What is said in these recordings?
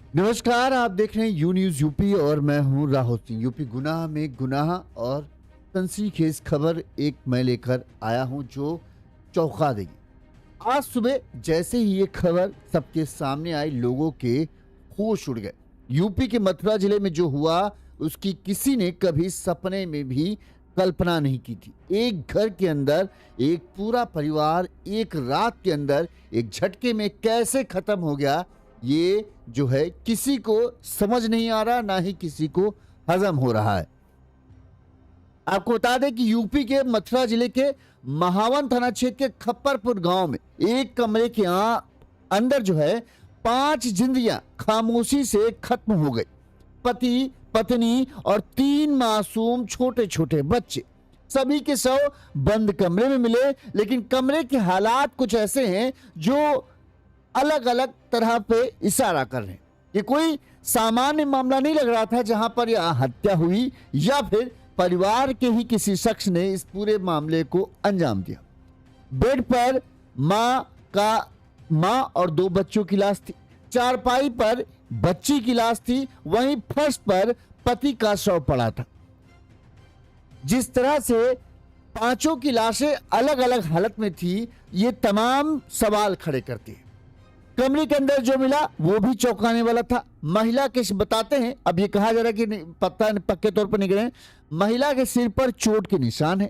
नमस्कार, आप देख रहे हैं यू न्यूज़ यूपी और मैं हूं राहुल सिंह। यूपी गुनाह में गुनाह और सनसनीखेज खबर एक मैं लेकर आया हूं जो चौंका देगी। आज सुबह जैसे ही ये खबर सबके सामने आई, लोगों के होश उड़ गए। यूपी के मथुरा जिले में जो हुआ उसकी किसी ने कभी सपने में भी कल्पना नहीं की थी। एक घर के अंदर एक पूरा परिवार एक रात के अंदर एक झटके में कैसे खत्म हो गया, ये जो है किसी को समझ नहीं आ रहा, ना ही किसी को हजम हो रहा है। आपको बता दें कि यूपी के मथुरा जिले के महावन थाना क्षेत्र के खप्परपुर गांव में एक कमरे के अंदर जो है 5 जिंदगियां खामोशी से खत्म हो गई। पति, पत्नी और 3 मासूम छोटे छोटे बच्चे, सभी के शव बंद कमरे में मिले। लेकिन कमरे के हालात कुछ ऐसे हैं जो अलग अलग तरह पे इशारा कर रहे हैं। ये कोई सामान्य मामला नहीं लग रहा था जहां पर यह हत्या हुई या फिर परिवार के ही किसी शख्स ने इस पूरे मामले को अंजाम दिया। बेड पर मां और 2 बच्चों की लाश थी। चारपाई पर बच्ची की लाश थी। वहीं फर्श पर पति का शव पड़ा था। जिस तरह से पांचों की लाशें अलग अलग हालत में थी, ये तमाम सवाल खड़े करती है। कमरे के अंदर जो मिला वो भी चौंकाने वाला था। महिला के बताते हैं, अब ये कहा जा रहा है कि पता पक्के तौर पर निकले, महिला के सिर पर चोट के निशान है।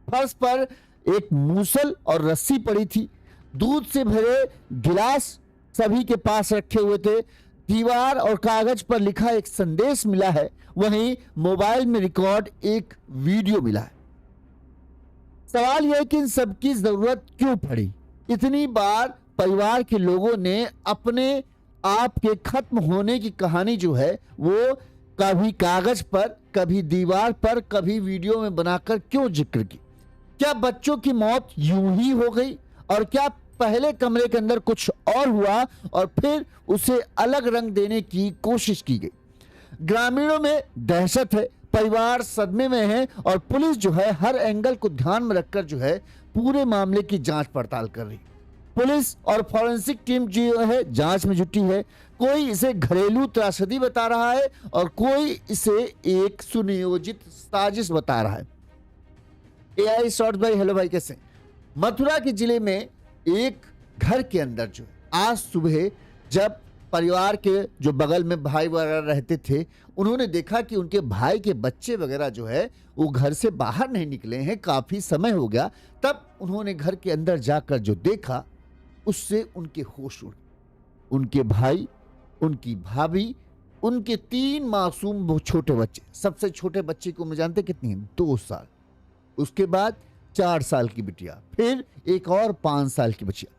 फर्श पर एक मूसल और रस्सी पड़ी थी। दूध से भरे गिलास सभी के पास रखे हुए थे। दीवार और कागज पर लिखा एक संदेश मिला है। वहीं मोबाइल में रिकॉर्ड एक वीडियो मिला है। सवाल यह है कि इन सबकी जरूरत क्यों पड़ी? इतनी बार परिवार के लोगों ने अपने आप के खत्म होने की कहानी जो है वो कभी कागज पर, कभी दीवार पर, कभी वीडियो में बनाकर क्यों जिक्र की? क्या बच्चों की मौत यूं ही हो गई? और क्या पहले कमरे के अंदर कुछ और हुआ और फिर उसे अलग रंग देने की कोशिश की गई? ग्रामीणों में दहशत है, परिवार सदमे में है और पुलिस जो है हर एंगल को ध्यान में रखकर जो है पूरे मामले की जांच पड़ताल कर रही है। पुलिस और फॉरेंसिक टीम जो है जांच में जुटी है। कोई इसे घरेलू त्रासदी बता रहा है और कोई इसे एक सुनियोजित साजिश बता रहा है। एआई शॉर्ट भाई, हेलो भाई, कैसे? मथुरा के जिले में एक घर के अंदर जो आज सुबह जब परिवार के जो बगल में भाई वगैरह रहते थे, उन्होंने देखा कि उनके भाई के बच्चे वगैरह जो है वो घर से बाहर नहीं निकले हैं, काफी समय हो गया। तब उन्होंने घर के अंदर जाकर जो देखा उससे उनके होश उड़ गए। उनके भाई, उनकी भाभी, उनके 3 मासूम छोटे बच्चे। सबसे छोटे बच्चे की उम्र जानते कितनी है? 2 साल। उसके बाद 4 साल की बिटिया, फिर एक और 5 साल की बच्चिया।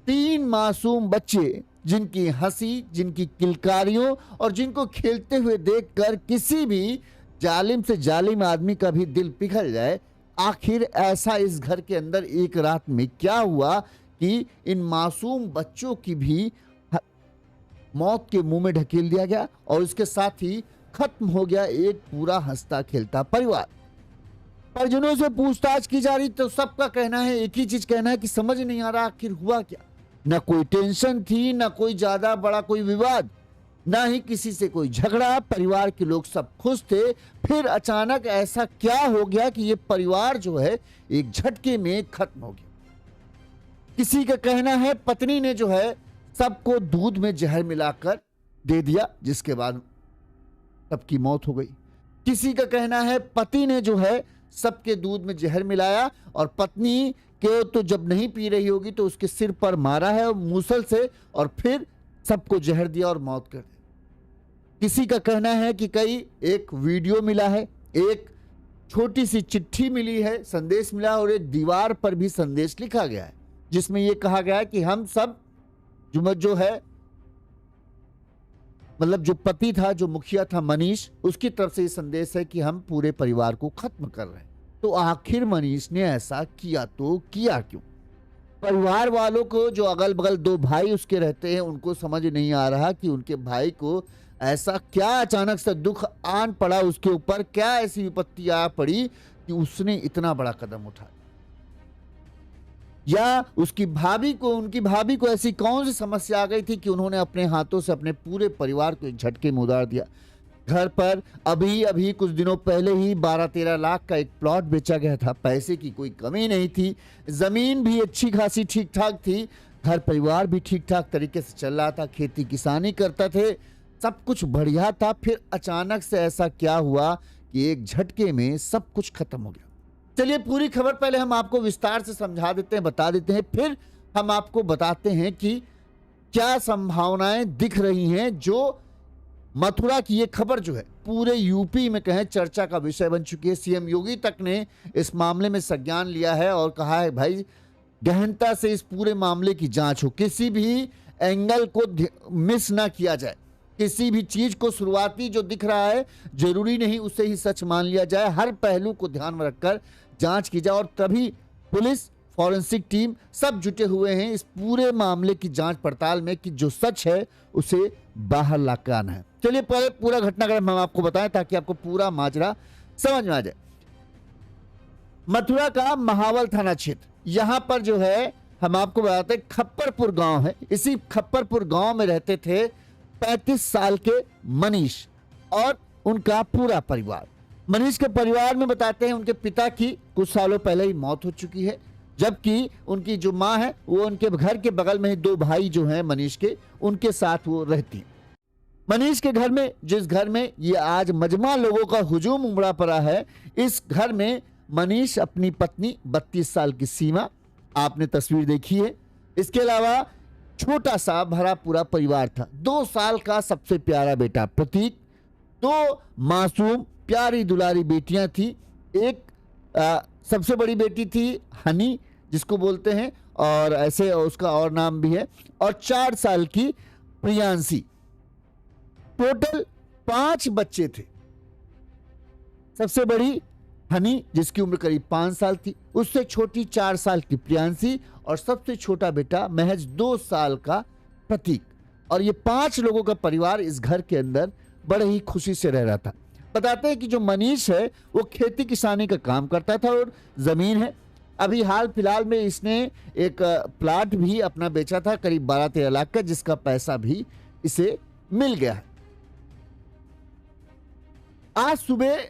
3 मासूम बच्चे जिनकी हंसी, जिनकी किलकारियों और जिनको खेलते हुए देखकर किसी भी जालिम से जालिम आदमी का भी दिल पिघल जाए। आखिर ऐसा इस घर के अंदर एक रात में क्या हुआ कि इन मासूम बच्चों की भी मौत के मुंह में ढकेल दिया गया और इसके साथ ही खत्म हो गया एक पूरा हंसता खेलता परिवार। परिजनों से पूछताछ की जा रही तो सबका कहना है, एक ही चीज कहना है कि समझ नहीं आ रहा आखिर हुआ क्या। ना कोई टेंशन थी, ना कोई ज्यादा बड़ा कोई विवाद, ना ही किसी से कोई झगड़ा। परिवार के लोग सब खुश थे। फिर अचानक ऐसा क्या हो गया कि ये परिवार जो है एक झटके में खत्म हो गया। किसी का कहना है पत्नी ने जो है सबको दूध में जहर मिलाकर दे दिया, जिसके बाद सबकी मौत हो गई। किसी का कहना है पति ने जो है सबके दूध में जहर मिलाया और पत्नी के तो जब नहीं पी रही होगी तो उसके सिर पर मारा है और मूसल से, और फिर सबको जहर दिया और मौत कर दी। किसी का कहना है कि कई एक वीडियो मिला है, एक छोटी सी चिट्ठी मिली है, संदेश मिला और एक दीवार पर भी संदेश लिखा गया है जिसमें यह कहा गया है कि हम सब जो है मतलब जो पति था, जो मुखिया था मनीष, उसकी तरफ से ये संदेश है कि हम पूरे परिवार को खत्म कर रहे हैं। तो आखिर मनीष ने ऐसा किया तो किया क्यों? परिवार वालों को, जो अगल बगल 2 भाई उसके रहते हैं, उनको समझ नहीं आ रहा कि उनके भाई को ऐसा क्या अचानक से दुख आन पड़ा उसके ऊपर, क्या ऐसी विपत्ति आ पड़ी कि उसने इतना बड़ा कदम उठाया। या उसकी भाभी को, उनकी भाभी को ऐसी कौन सी समस्या आ गई थी कि उन्होंने अपने हाथों से अपने पूरे परिवार को एक झटके में उधार दिया। घर पर अभी अभी कुछ दिनों पहले ही 12-13 लाख का एक प्लॉट बेचा गया था। पैसे की कोई कमी नहीं थी, जमीन भी अच्छी खासी ठीक ठाक थी, घर परिवार भी ठीक ठाक तरीके से चल रहा था, खेती किसानी करता थे, सब कुछ बढ़िया था। फिर अचानक से ऐसा क्या हुआ कि एक झटके में सब कुछ खत्म हो गया। चलिए पूरी खबर पहले हम आपको विस्तार से समझा देते हैं, बता देते हैं, फिर हम आपको बताते हैं कि क्या संभावनाएं दिख रही हैं। जो मथुरा की ये खबर जो है पूरे यूपी में कहें चर्चा का विषय बन चुकी है। सीएम योगी तक ने इस मामले में संज्ञान लिया है और कहा है भाई गहनता से इस पूरे मामले की जांच हो, किसी भी एंगल को मिस ना किया जाए, किसी भी चीज को शुरुआती जो दिख रहा है जरूरी नहीं उसे ही सच मान लिया जाए, हर पहलू को ध्यान में रखकर जांच की जाए। और तभी पुलिस, फॉरेंसिक टीम सब जुटे हुए हैं इस पूरे मामले की जांच पड़ताल में कि जो सच है उसे बाहर ला कर आना है। चलिए पहले पूरा घटनाक्रम हम आपको बताएं ताकि आपको पूरा माजरा समझ में आ जाए। मथुरा का महावल थाना क्षेत्र, यहां पर जो है हम आपको बताते हैं खप्परपुर गांव है। इसी खप्परपुर गांव में रहते थे 35 साल के मनीष और उनका पूरा परिवार। मनीष के परिवार में बताते हैं उनके पिता की कुछ सालों पहले ही मौत हो चुकी है, जबकि उनकी जो मां है वो उनके घर के बगल में ही 2 भाई जो हैं मनीष के, उनके साथ वो रहती है। मनीष के घर में, जिस घर में ये आज मजमा लोगों का हुजूम उमड़ा पड़ा है, इस घर में मनीष अपनी पत्नी 32 साल की सीमा, आपने तस्वीर देखी है, इसके अलावा छोटा सा भरा पूरा परिवार था। 2 साल का सबसे प्यारा बेटा प्रतीक, 2 मासूम प्यारी दुलारी बेटियां थी। एक सबसे बड़ी बेटी थी हनी जिसको बोलते हैं, और ऐसे उसका और नाम भी है, और 4 साल की प्रियांशी। टोटल 5 बच्चे थे। सबसे बड़ी हनी जिसकी उम्र करीब 5 साल थी, उससे छोटी 4 साल की प्रियांशी, और सबसे छोटा बेटा महज 2 साल का प्रतीक। और ये 5 लोगों का परिवार इस घर के अंदर बड़े ही खुशी से रह रहा था। बताते हैं कि जो मनीष है वो खेती किसानी का काम करता था और जमीन है। अभी हाल फिलहाल में इसने एक प्लाट भी अपना बेचा था करीब 12-13 लाख का, जिसका पैसा भी इसे मिल गया है। आज सुबह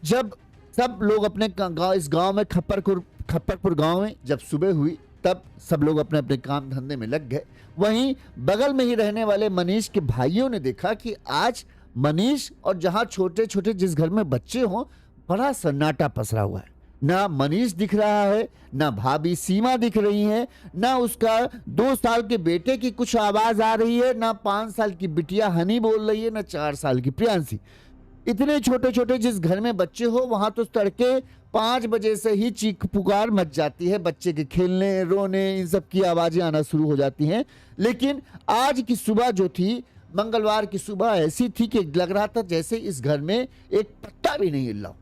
जब सब लोग अपने गांव, इस गांव में खप्परपुर गांव में जब सुबह हुई तब सब लोग अपने अपने काम धंधे में लग गए। वहीं बगल में ही रहने वाले मनीष के भाइयों ने देखा कि आज मनीष और जहां छोटे छोटे जिस घर में बच्चे हों बड़ा सन्नाटा पसरा हुआ है। ना मनीष दिख रहा है, ना भाभी सीमा दिख रही है, ना उसका 2 साल के बेटे की कुछ आवाज आ रही है, ना 5 साल की बिटिया हनी बोल रही है, ना 4 साल की प्रियांशी। इतने छोटे छोटे जिस घर में बच्चे हो वहां तो तड़के 5 बजे से ही चीख पुकार मच जाती है, बच्चे के खेलने रोने इन सब की आवाजें आना शुरू हो जाती हैं। लेकिन आज की सुबह जो थी, मंगलवार की सुबह ऐसी थी कि लग रहा था जैसे इस घर में एक पत्ता भी नहीं हिल रहा।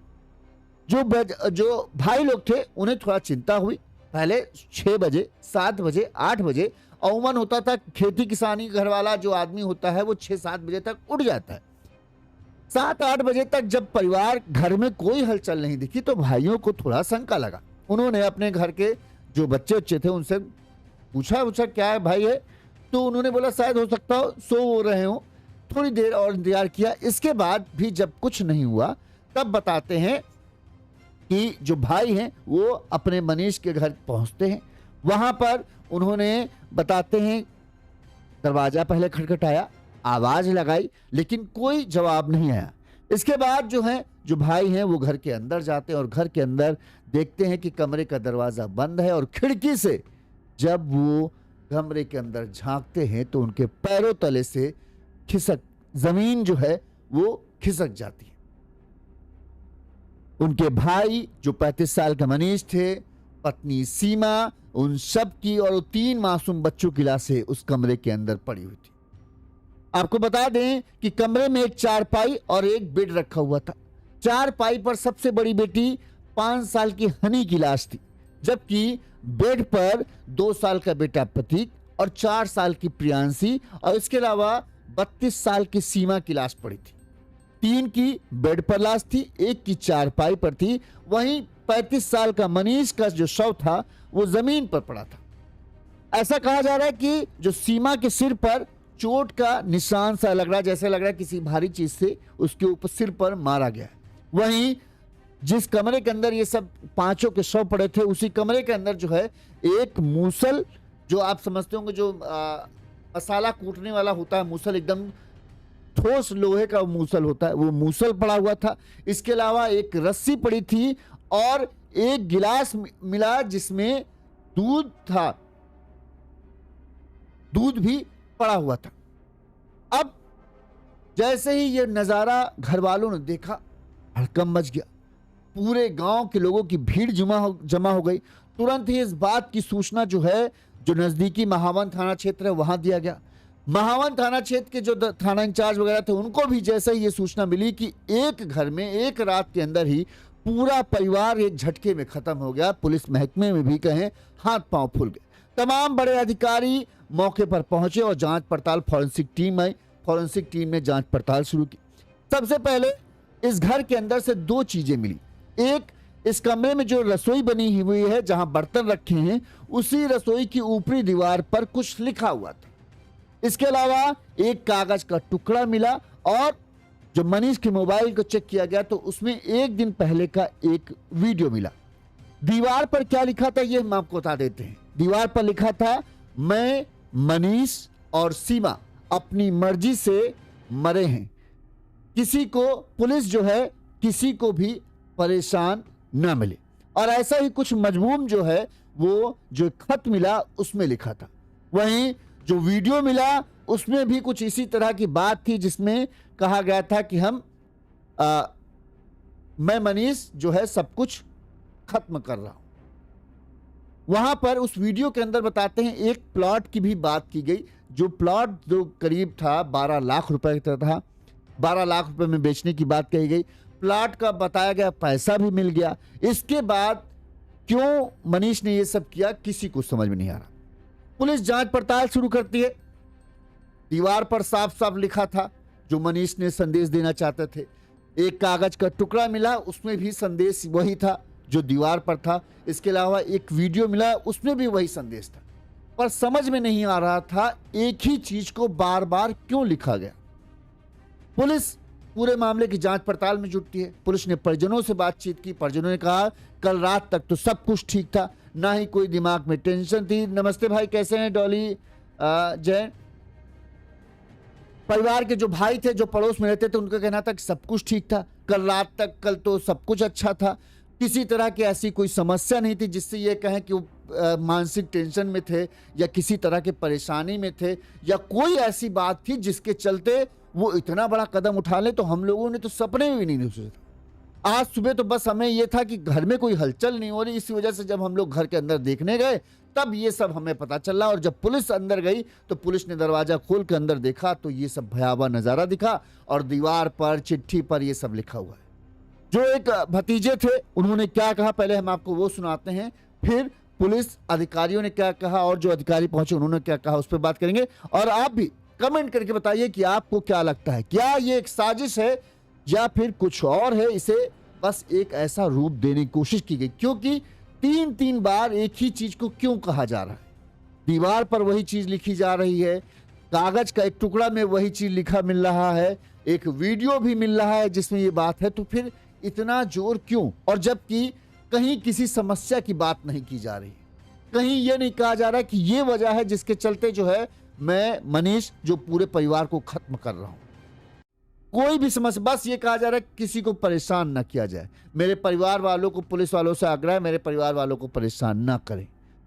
जो भाई लोग थे उन्हें थोड़ा चिंता हुई। पहले 6 बजे, 7 बजे, 8 बजे अमूमन होता था, खेती किसानी घर वाला जो आदमी होता है वो 6-7 बजे तक उठ जाता है। 7-8 बजे तक जब परिवार घर में कोई हलचल नहीं दिखी तो भाइयों को थोड़ा शंका लगा। उन्होंने अपने घर के जो बच्चे थे उनसे पूछा क्या है भाई है, तो उन्होंने बोला शायद हो सकता हो सो रहे हो। थोड़ी देर और इंतजार किया, इसके बाद भी जब कुछ नहीं हुआ तब बताते हैं कि जो भाई हैं वो अपने मनीष के घर पहुंचते हैं। वहां पर उन्होंने बताते हैं दरवाजा पहले खटखटाया, आवाज लगाई, लेकिन कोई जवाब नहीं आया। इसके बाद जो भाई हैं वो घर के अंदर जाते हैं और घर के अंदर देखते हैं कि कमरे का दरवाजा बंद है, और खिड़की से जब वो कमरे के अंदर झांकते हैं तो उनके पैरों तले से जमीन जो है वो खिसक जाती है। उनके भाई जो 35 साल का मनीष थे, पत्नी सीमा, उन सब की और 3 मासूम बच्चों की लाशें उस कमरे के अंदर पड़ी हुई थी। आपको बता दें कि कमरे में एक चारपाई और एक बेड रखा हुआ था। चारपाई पर सबसे बड़ी बेटी 5 साल की हनी की लाश थी, जबकि बेड पर 2 साल का बेटा प्रतीक और 4 साल की प्रियांशी और इसके अलावा 32 साल की सीमा की लाश पड़ी थी। 3 की बेड पर लाश थी, 1 की चारपाई पर थी। वहीं 35 साल का मनीष का जो शव था वो जमीन पर पड़ा था। ऐसा कहा जा रहा है कि जो सीमा के सिर पर चोट का निशान सा लग रहा है, जैसे लग रहा है किसी भारी चीज से उसके ऊपर सिर पर मारा गया है। वहीं जिस कमरे के अंदर ये सब पांचों के शव पड़े थे, उसी कमरे के अंदर जो है एक मूसल, जो आप समझते होंगे जो मसाला कूटने वाला होता है मूसल, एकदम ठोस लोहे का मूसल होता है, वो मूसल पड़ा हुआ था। इसके अलावा एक रस्सी पड़ी थी और एक गिलास मिला जिसमें दूध था, दूध भी पड़ा हुआ था। अब जैसे ही ये नजारा घर वालों ने देखा, हड़कंप मच गया। पूरे गांव के लोगों की भीड़ जमा हो गई। तुरंत ही इस बात की सूचना जो है, जो नजदीकी महावन थाना क्षेत्र है वहां दिया गया। महावन थाना क्षेत्र के जो थाना इंचार्ज वगैरह थे, उनको भी जैसे ही ये सूचना मिली कि एक घर में एक रात के अंदर ही पूरा परिवार एक झटके में खत्म हो गया, पुलिस महकमे में भी कहें हाथ पांव फूल गए। तमाम बड़े अधिकारी मौके पर पहुंचे और जांच पड़ताल, फॉरेंसिक टीम आई। फॉरेंसिक टीम ने जांच पड़ताल शुरू की। सबसे पहले इस घर के अंदर से दो चीजें मिली। एक, इस कमरे में जो रसोई बनी हुई है, जहां बर्तन रखे हैं, उसी रसोई की ऊपरी दीवार पर कुछ लिखा हुआ था। इसके अलावा एक कागज का टुकड़ा मिला और जो मनीष के मोबाइल को चेक किया गया तो उसमें एक दिन पहले का एक वीडियो मिला। दीवार पर क्या लिखा था ये हम आपको बता देते हैं। दीवार पर लिखा था, मैं, मनीष और सीमा अपनी मर्जी से मरे हैं, किसी को, पुलिस जो है किसी को भी परेशान न मिले। और ऐसा ही कुछ मजमूम जो है वो जो खत मिला उसमें लिखा था। वहीं जो वीडियो मिला उसमें भी कुछ इसी तरह की बात थी, जिसमें कहा गया था कि मैं मनीष जो है सब कुछ खत्म कर रहा हूं। वहां पर उस वीडियो के अंदर बताते हैं एक प्लॉट की भी बात की गई, जो प्लॉट जो करीब था 12 लाख रुपए का था, 12 लाख रुपए में बेचने की बात कही गई। प्लॉट का बताया गया पैसा भी मिल गया। इसके बाद क्यों मनीष ने ये सब किया किसी को समझ में नहीं आ रहा। पुलिस जांच पड़ताल शुरू करती है। दीवार पर साफ साफ लिखा था जो मनीष ने संदेश देना चाहते थे। एक कागज का टुकड़ा मिला, उसमें भी संदेश वही था जो दीवार पर था। इसके अलावा एक वीडियो मिला, उसमें भी वही संदेश था। पर समझ में नहीं आ रहा था एक ही चीज को बार बार क्यों लिखा गया। पुलिस पूरे मामले की जांच पड़ताल में जुटती है। पुलिस ने परिजनों से बातचीत की। परिजनों ने कहा कल रात तक तो सब कुछ ठीक था, ना ही कोई दिमाग में टेंशन थी। नमस्ते भाई, कैसे हैं? डॉली जैन। परिवार के जो भाई थे जो पड़ोस में रहते थे उनका कहना था कि सब कुछ ठीक था, कल रात तक, कल तो सब कुछ अच्छा था, किसी तरह की ऐसी कोई समस्या नहीं थी जिससे ये कहें कि वो मानसिक टेंशन में थे या किसी तरह के परेशानी में थे या कोई ऐसी बात थी जिसके चलते वो इतना बड़ा कदम उठा ले। तो हम लोगों ने तो सपने में भी नहीं सोचा। आज सुबह तो बस हमें यह था कि घर में कोई हलचल नहीं हो रही, इसी वजह से जब हम लोग घर के अंदर देखने गए तब ये सब हमें पता चला। और जब पुलिस अंदर गई तो पुलिस ने दरवाजा खोल के अंदर देखा तो ये सब भयावह नजारा दिखा और दीवार पर, चिट्ठी पर ये सब लिखा हुआ है। जो एक भतीजे थे उन्होंने क्या कहा पहले हम आपको वो सुनाते हैं, फिर पुलिस अधिकारियों ने क्या कहा और जो अधिकारी पहुंचे उन्होंने क्या कहा उस पर बात करेंगे। और आप भी कमेंट करके बताइए कि आपको क्या लगता है, क्या ये एक साजिश है या फिर कुछ और है। इसे बस एक ऐसा रूप देने की कोशिश की गई क्योंकि 3 बार एक ही चीज को क्यों कहा जा रहा है। दीवार पर वही चीज लिखी जा रही है, कागज का एक टुकड़ा में वही चीज लिखा मिल रहा है, एक वीडियो भी मिल रहा है जिसमें ये बात है। तो फिर इतना जोर क्यों? और जबकि कहीं किसी समस्या की बात नहीं की जा रही, कहीं ये नहीं कहा जा रहा कि ये वजह है जिसके चलते जो है मैं मनीष जो पूरे परिवार को खत्म कर रहा हूं। कोई भी समस्या, बस ये कहा जा रहा है किसी को परेशान ना किया जाए। मेरे परिवार वालों को, पुलिस वालों से आग्रह है, मेरे परिवार वालों को परेशान ना करें।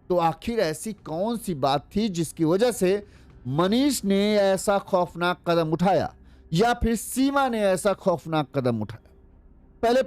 तो आखिर ऐसी कौन सी बात थी जिसकी वजह से मनीष ने ऐसा खौफनाक कदम उठाया या फिर सीमा ने ऐसा खौफनाक कदम उठाया? पहले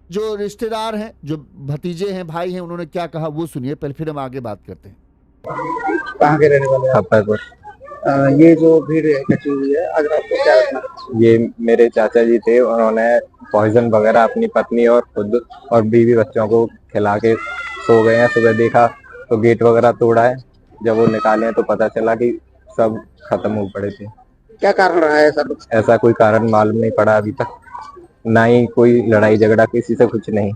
जो रिश्तेदार हैं, जो भतीजे हैं, भाई हैं, उन्होंने क्या कहा वो सुनिए पहले, फिर हम आगे बात करते हैं। कहाँ के रहने वाले हैं? ये जो भीड़ इकट्ठी हुई है, आज रात को क्या घटना? ये मेरे चाचा जी थे, उन्होंने पॉइजन वगैरह अपनी पत्नी और खुद और बीवी बच्चों को खिला के सो गए हैं। सुबह देखा तो गेट वगैरह तोड़ा है, जब वो निकाले तो पता चला कि सब खत्म हो पड़े थे। क्या कारण रहा है ऐसा? ऐसा कोई कारण मालूम नहीं पड़ा अभी तक, ना ही कोई लड़ाई झगड़ा किसी से, कुछ नहीं।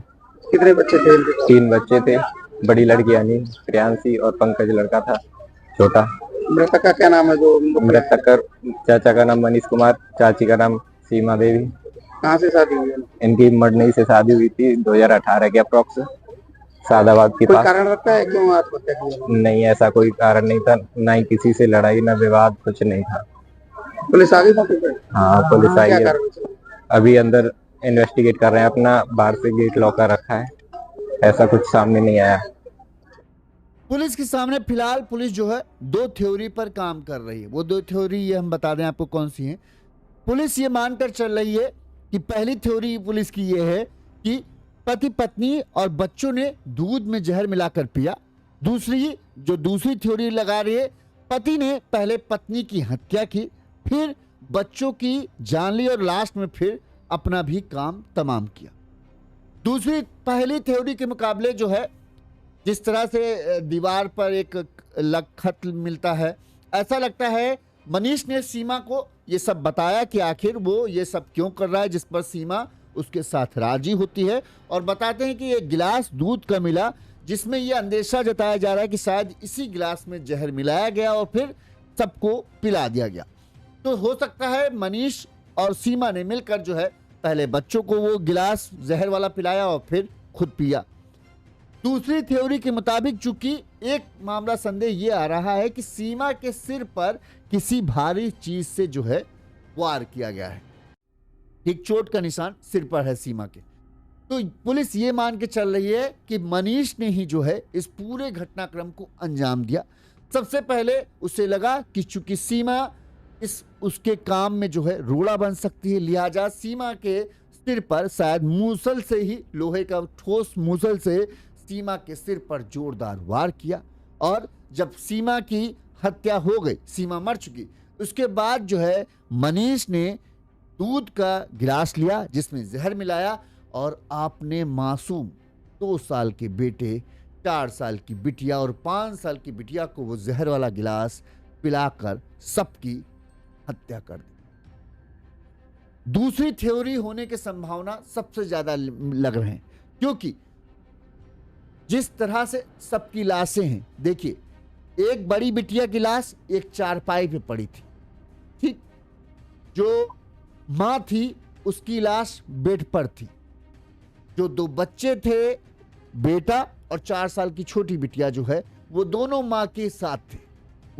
कितने बच्चे थे इनके पास? 3 बच्चे थे, बड़ी लड़की यानी प्रियांशी और पंकज लड़का था छोटा। मृतक का क्या नाम है जो मृतक का चाचा का नाम मनीष कुमार, चाची का नाम सीमा देवी। कहाँ से शादी हुई है? इनकी मडनई से शादी हुई थी 2018 के अप्रोक्स, सादाबाद के कोई पास। कारण रखता है क्यों आत्महत्या की? नहीं, ऐसा कोई कारण नहीं था, ना ही किसी से लड़ाई ना विवाद, कुछ नहीं था। पुलिस आ गई मौके पे? हाँ, पुलिस आई क्या है, कार्रवाई चली? अभी अंदर इन्वेस्टिगेट कर रहे हैं अपना, बाहर से गेट लॉक कर रखा है, ऐसा कुछ सामने नहीं आया। पुलिस के सामने फिलहाल पुलिस जो है 2 थ्योरी पर काम कर रही है। वो 2 थ्योरी ये हम बता दें आपको कौन सी हैं। पुलिस ये मानकर चल रही है कि पहली थ्योरी पुलिस की ये है कि पति पत्नी और बच्चों ने दूध में जहर मिलाकर पिया। दूसरी थ्योरी लगा रही है, पति ने पहले पत्नी की हत्या की, फिर बच्चों की जान ली और लास्ट में फिर अपना भी काम तमाम किया। पहली थ्योरी के मुकाबले जो है, जिस तरह से दीवार पर एक खत मिलता है, ऐसा लगता है मनीष ने सीमा को ये सब बताया कि आखिर वो ये सब क्यों कर रहा है, जिस पर सीमा उसके साथ राजी होती है और बताते हैं कि ये गिलास दूध का मिला, जिसमें ये अंदेशा जताया जा रहा है कि शायद इसी गिलास में जहर मिलाया गया और फिर सबको पिला दिया गया। तो हो सकता है मनीष और सीमा ने मिलकर जो है पहले बच्चों को वो गिलास जहर वाला पिलाया और फिर खुद पिया। दूसरी थ्योरी के मुताबिक चूंकि एक मामला संदेह ये आ रहा है कि सीमा के सिर पर किसी भारी चीज से जो है वार किया गया है, एक चोट का निशान सिर पर है सीमा के। तो पुलिस ये मान के चल रही है कि मनीष ने ही जो है इस पूरे घटनाक्रम को अंजाम दिया। सबसे पहले उसे लगा कि चूंकि सीमा उसके काम में जो है रोड़ा बन सकती है, लिहाजा सीमा के सिर पर शायद मूसल से ही, लोहे का ठोस मूसल से सीमा के सिर पर जोरदार वार किया। और जब सीमा की हत्या हो गई, सीमा मर चुकी, उसके बाद जो है मनीष ने दूध का गिलास लिया जिसमें जहर मिलाया और आपने मासूम 2 साल के बेटे, 4 साल की बिटिया और 5 साल की बिटिया को वो जहर वाला गिलास पिलाकर सबकी हत्या कर दी। दूसरी थ्योरी होने की संभावना सबसे ज्यादा लग रहे हैं, क्योंकि जिस तरह से सबकी लाशें हैं, देखिए एक बड़ी बिटिया की लाश एक चारपाई पे पड़ी थी, ठीक, जो मां थी उसकी लाश बेड पर थी, जो 2 बच्चे थे, बेटा और 4 साल की छोटी बिटिया जो है वो दोनों मां के साथ थे।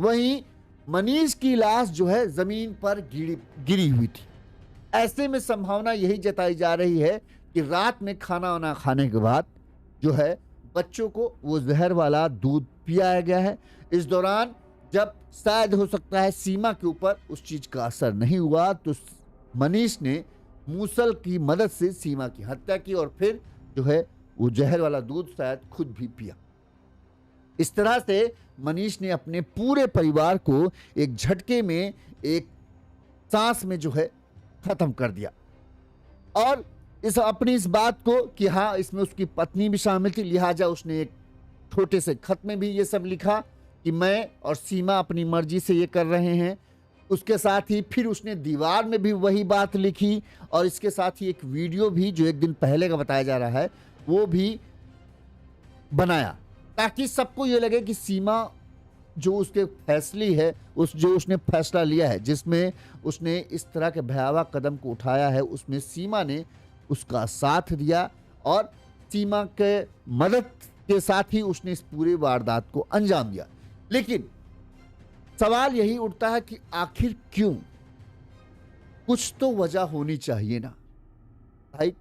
वहीं मनीष की लाश जो है जमीन पर गिरी हुई थी। ऐसे में संभावना यही जताई जा रही है कि रात में खाना वाना खाने के बाद जो है बच्चों को वो जहर वाला दूध पियाया गया है। इस दौरान जब शायद हो सकता है सीमा के ऊपर उस चीज का असर नहीं हुआ, तो मनीष ने मूसल की मदद से सीमा की हत्या की और फिर जो है वो जहर वाला दूध शायद खुद भी पिया। इस तरह से मनीष ने अपने पूरे परिवार को एक झटके में, एक सांस में जो है खत्म कर दिया। और इस बात को कि हाँ इसमें उसकी पत्नी भी शामिल थी, लिहाजा उसने एक छोटे से खत में भी ये सब लिखा कि मैं और सीमा अपनी मर्जी से ये कर रहे हैं। उसके साथ ही फिर उसने दीवार में भी वही बात लिखी और इसके साथ ही एक वीडियो भी जो एक दिन पहले का बताया जा रहा है वो भी बनाया, ताकि सबको ये लगे कि सीमा जो उसके फैसले है, जो उसने फैसला लिया है, जिसमें उसने इस तरह के भयावह कदम को उठाया है, उसमें सीमा ने उसका साथ दिया और सीमा के मदद के साथ ही उसने इस पूरे वारदात को अंजाम दिया। लेकिन सवाल यही उठता है कि आखिर क्यों? कुछ तो वजह होनी चाहिए ना भाई।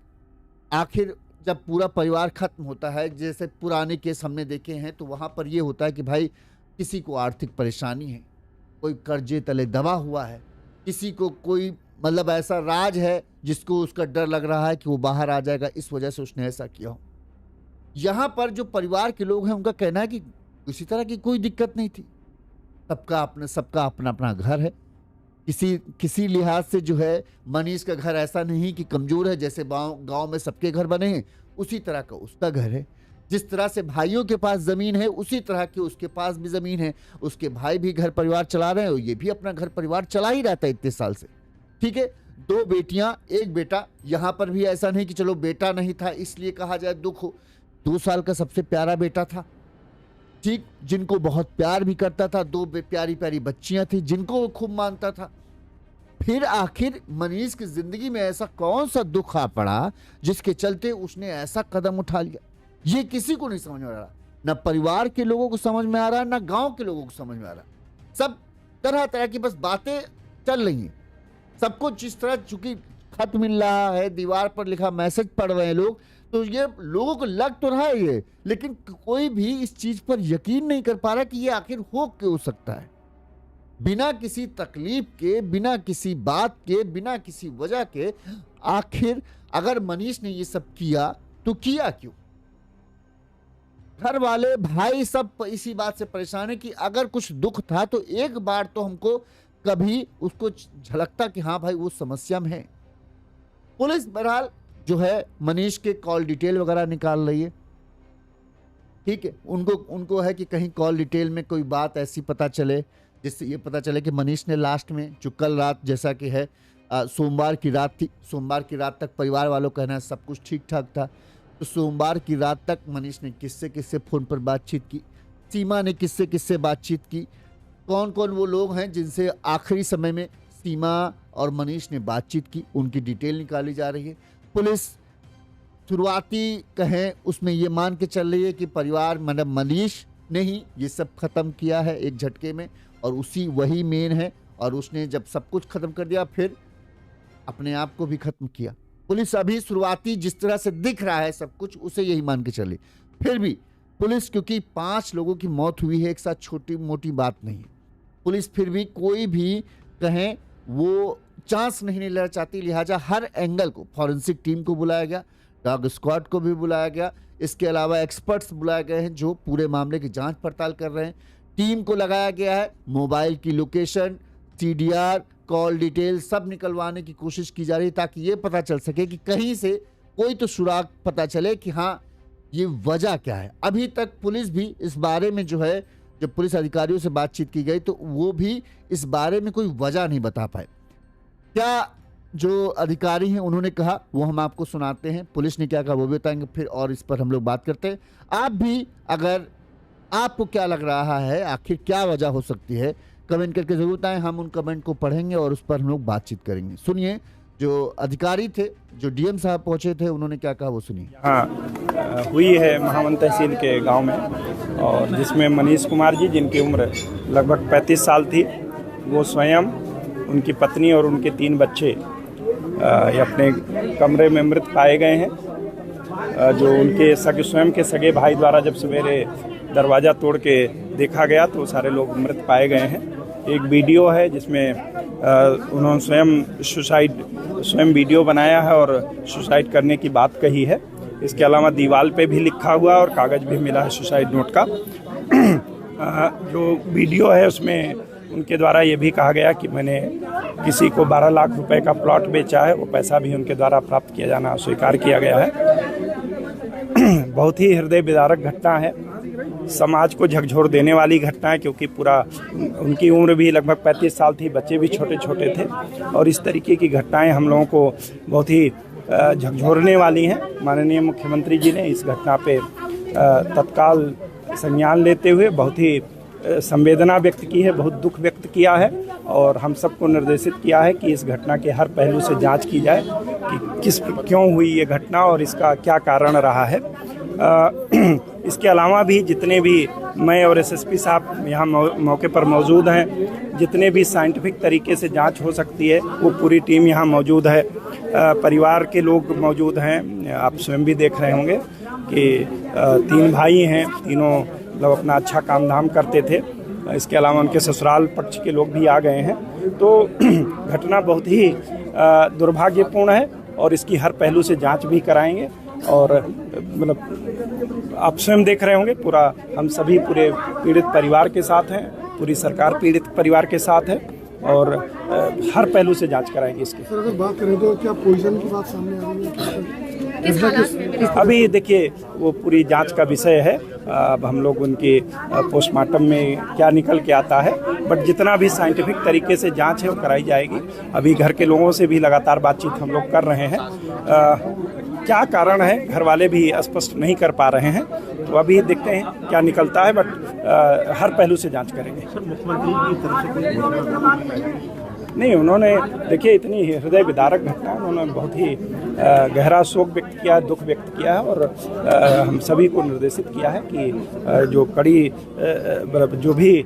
आखिर जब पूरा परिवार खत्म होता है, जैसे पुराने केस हमने देखे हैं, तो वहां पर यह होता है कि भाई किसी को आर्थिक परेशानी है, कोई कर्जे तले दबा हुआ है, किसी को कोई मतलब ऐसा राज है जिसको उसका डर लग रहा है कि वो बाहर आ जाएगा, इस वजह से उसने ऐसा किया हो। यहाँ पर जो परिवार के लोग हैं उनका कहना है कि किसी तरह की कोई दिक्कत नहीं थी, सबका अपना अपना घर है। किसी लिहाज से जो है मनीष का घर ऐसा नहीं कि कमजोर है, जैसे गांव में सबके घर बने हैं उसी तरह का उसका घर है। जिस तरह से भाइयों के पास ज़मीन है उसी तरह की उसके पास भी ज़मीन है। उसके भाई भी घर परिवार चला रहे हैं और ये भी अपना घर परिवार चला ही रहता है इतने साल से, ठीक है। 2 बेटियां 1 बेटा। यहां पर भी ऐसा नहीं कि चलो बेटा नहीं था इसलिए कहा जाए दुख हो, 2 साल का सबसे प्यारा बेटा था, ठीक, जिनको बहुत प्यार भी करता था, 2 प्यारी प्यारी बच्चियां थी जिनको वो खूब मानता था। फिर आखिर मनीष की जिंदगी में ऐसा कौन सा दुख आ पड़ा जिसके चलते उसने ऐसा कदम उठा लिया, ये किसी को नहीं समझ में आ रहा। न परिवार के लोगों को समझ में आ रहा, न गांव के लोगों को समझ में आ रहा। सब तरह तरह की बस बातें चल रही हैं। सबको जिस तरह चूंकि खत मिल रहा है, दीवार पर लिखा मैसेज पढ़ रहे हैं लोग, तो ये लोगों को लग तो रहा है ये, लेकिन कोई भी इस चीज पर यकीन नहीं कर पा रहा कि ये आखिर हो क्यों सकता है। बिना किसी तकलीफ के, बिना किसी बात के, बिना किसी वजह के, आखिर अगर मनीष ने ये सब किया तो किया क्यों। घर वाले भाई सब इसी बात से परेशान है कि अगर कुछ दुख था तो एक बार तो हमको कभी उसको झलकता कि हाँ भाई वो समस्या में है। पुलिस बहरहाल जो है मनीष के कॉल डिटेल वगैरह निकाल रही है, ठीक है। उनको है कि कहीं कॉल डिटेल में कोई बात ऐसी पता चले जिससे ये पता चले कि मनीष ने लास्ट में, जो कल रात जैसा कि है सोमवार की रात थी, सोमवार की रात तक परिवार वालों का कहना है सब कुछ ठीक ठाक था, तो सोमवार की रात तक मनीष ने किससे किससे फ़ोन पर बातचीत की, सीमा ने किससे किससे बातचीत की, कौन कौन वो लोग हैं जिनसे आखिरी समय में सीमा और मनीष ने बातचीत की, उनकी डिटेल निकाली जा रही है। पुलिस शुरुआती कहें उसमें ये मान के चल रही है कि परिवार मतलब मनीष ने ही ये सब ख़त्म किया है एक झटके में, और वही मेन है, और उसने जब सब कुछ ख़त्म कर दिया फिर अपने आप को भी ख़त्म किया। पुलिस अभी शुरुआती जिस तरह से दिख रहा है सब कुछ, उसे यही मान के चली। फिर भी पुलिस, क्योंकि 5 लोगों की मौत हुई है एक साथ, छोटी मोटी बात नहीं है, पुलिस फिर भी कोई भी कहें वो चांस नहीं लेना चाहती, लिहाजा हर एंगल को, फॉरेंसिक टीम को बुलाया गया, डॉग स्क्वाड को भी बुलाया गया, इसके अलावा एक्सपर्ट्स बुलाए गए हैं जो पूरे मामले की जांच पड़ताल कर रहे हैं। टीम को लगाया गया है, मोबाइल की लोकेशन, TDR, कॉल डिटेल सब निकलवाने की कोशिश की जा रही है ताकि ये पता चल सके कि कहीं से कोई तो सुराग पता चले कि हाँ ये वजह क्या है। अभी तक पुलिस भी इस बारे में जो है, जब पुलिस अधिकारियों से बातचीत की गई तो वो भी इस बारे में कोई वजह नहीं बता पाए। क्या जो अधिकारी हैं उन्होंने कहा वो हम आपको सुनाते हैं, पुलिस ने क्या कहा वो भी बताएंगे, फिर और इस पर हम लोग बात करते हैं। आप भी अगर आपको क्या लग रहा है, आखिर क्या वजह हो सकती है, कमेंट करके जरूर बताएं, हम उन कमेंट को पढ़ेंगे और उस पर हम लोग बातचीत करेंगे। सुनिए जो अधिकारी थे, जो DM साहब पहुंचे थे, उन्होंने क्या कहा वो सुनिए। हाँ, हुई है महावन तहसील के गांव में, और जिसमें मनीष कुमार जी जिनकी उम्र लगभग 35 साल थी, वो स्वयं, उनकी पत्नी और उनके 3 बच्चे अपने कमरे में मृत पाए गए हैं। जो उनके स्वयं के सगे भाई द्वारा जब सवेरे दरवाज़ा तोड़ के देखा गया तो सारे लोग मृत पाए गए हैं। एक वीडियो है जिसमें उन्होंने स्वयं वीडियो बनाया है और सुसाइड करने की बात कही है। इसके अलावा दीवार पे भी लिखा हुआ और कागज़ भी मिला है सुसाइड नोट का। जो वीडियो है उसमें उनके द्वारा ये भी कहा गया कि मैंने किसी को 12 लाख रुपए का प्लॉट बेचा है, वो पैसा भी उनके द्वारा प्राप्त किया जाना स्वीकार किया गया है। बहुत ही हृदय विदारक घटना है, समाज को झकझोर देने वाली घटना है, क्योंकि पूरा उनकी उम्र भी लगभग 35 साल थी, बच्चे भी छोटे छोटे थे, और इस तरीके की घटनाएं हम लोगों को बहुत ही झकझोरने वाली हैं। माननीय मुख्यमंत्री जी ने इस घटना पे तत्काल संज्ञान लेते हुए बहुत ही संवेदना व्यक्त की है, बहुत दुख व्यक्त किया है, और हम सबको निर्देशित किया है कि इस घटना के हर पहलू से जांच की जाए कि क्यों हुई ये घटना और इसका क्या कारण रहा है। इसके अलावा भी जितने भी मैं और SSP साहब यहाँ मौके पर मौजूद हैं, जितने भी साइंटिफिक तरीके से जांच हो सकती है वो पूरी टीम यहाँ मौजूद है। परिवार के लोग मौजूद हैं, आप स्वयं भी देख रहे होंगे कि 3 भाई हैं, तीनों मतलब अपना अच्छा काम धाम करते थे। इसके अलावा उनके ससुराल पक्ष के लोग भी आ गए हैं। तो घटना बहुत ही दुर्भाग्यपूर्ण है और इसकी हर पहलू से जांच भी कराएंगे, और मतलब आप स्वयं देख रहे होंगे पूरा हम सभी पूरे पीड़ित परिवार के साथ हैं, पूरी सरकार पीड़ित परिवार के साथ है, और हर पहलू से जांच कराएंगे इसकी। सर अगर बात करें तो क्या पॉइजन की बात सामने आ रही है? अभी देखिए वो पूरी जांच का विषय है। अब हम लोग उनके पोस्टमार्टम में क्या निकल के आता है बट जितना भी साइंटिफिक तरीके से जांच है वो कराई जाएगी। अभी घर के लोगों से भी लगातार बातचीत हम लोग कर रहे हैं। क्या कारण है घर वाले भी स्पष्ट नहीं कर पा रहे हैं, तो अभी देखते हैं क्या निकलता है, बट हर पहलू से जांच करेंगे। मुख्यमंत्री की तरफ से नहीं, उन्होंने देखिए इतनी हृदय विदारक घटना, उन्होंने बहुत ही गहरा शोक व्यक्त किया, दुख व्यक्त किया है, और हम सभी को निर्देशित किया है कि जो कड़ी जो भी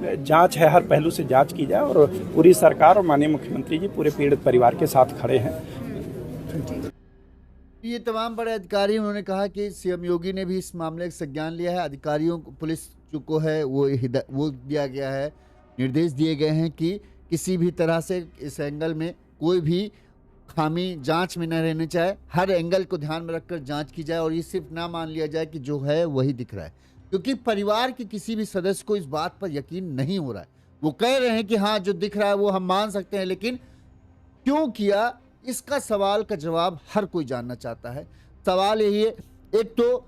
जांच है हर पहलू से जांच की जाए, और पूरी सरकार और माननीय मुख्यमंत्री जी पूरे पीड़ित परिवार के साथ खड़े हैं। ये तमाम बड़े अधिकारी, उन्होंने कहा कि सीएम योगी ने भी इस मामले का संज्ञान लिया है। अधिकारियों को, पुलिस को है वो दिया गया है, निर्देश दिए गए हैं कि किसी भी तरह से इस एंगल में कोई भी खामी जांच में न रहने चाहे, हर एंगल को ध्यान में रखकर जांच की जाए, और ये सिर्फ ना मान लिया जाए कि जो है वही दिख रहा है, क्योंकि परिवार के किसी भी सदस्य को इस बात पर यकीन नहीं हो रहा है। वो कह रहे हैं कि हाँ जो दिख रहा है वो हम मान सकते हैं, लेकिन क्यों किया, इसका सवाल का जवाब हर कोई जानना चाहता है। सवाल यही है, एक तो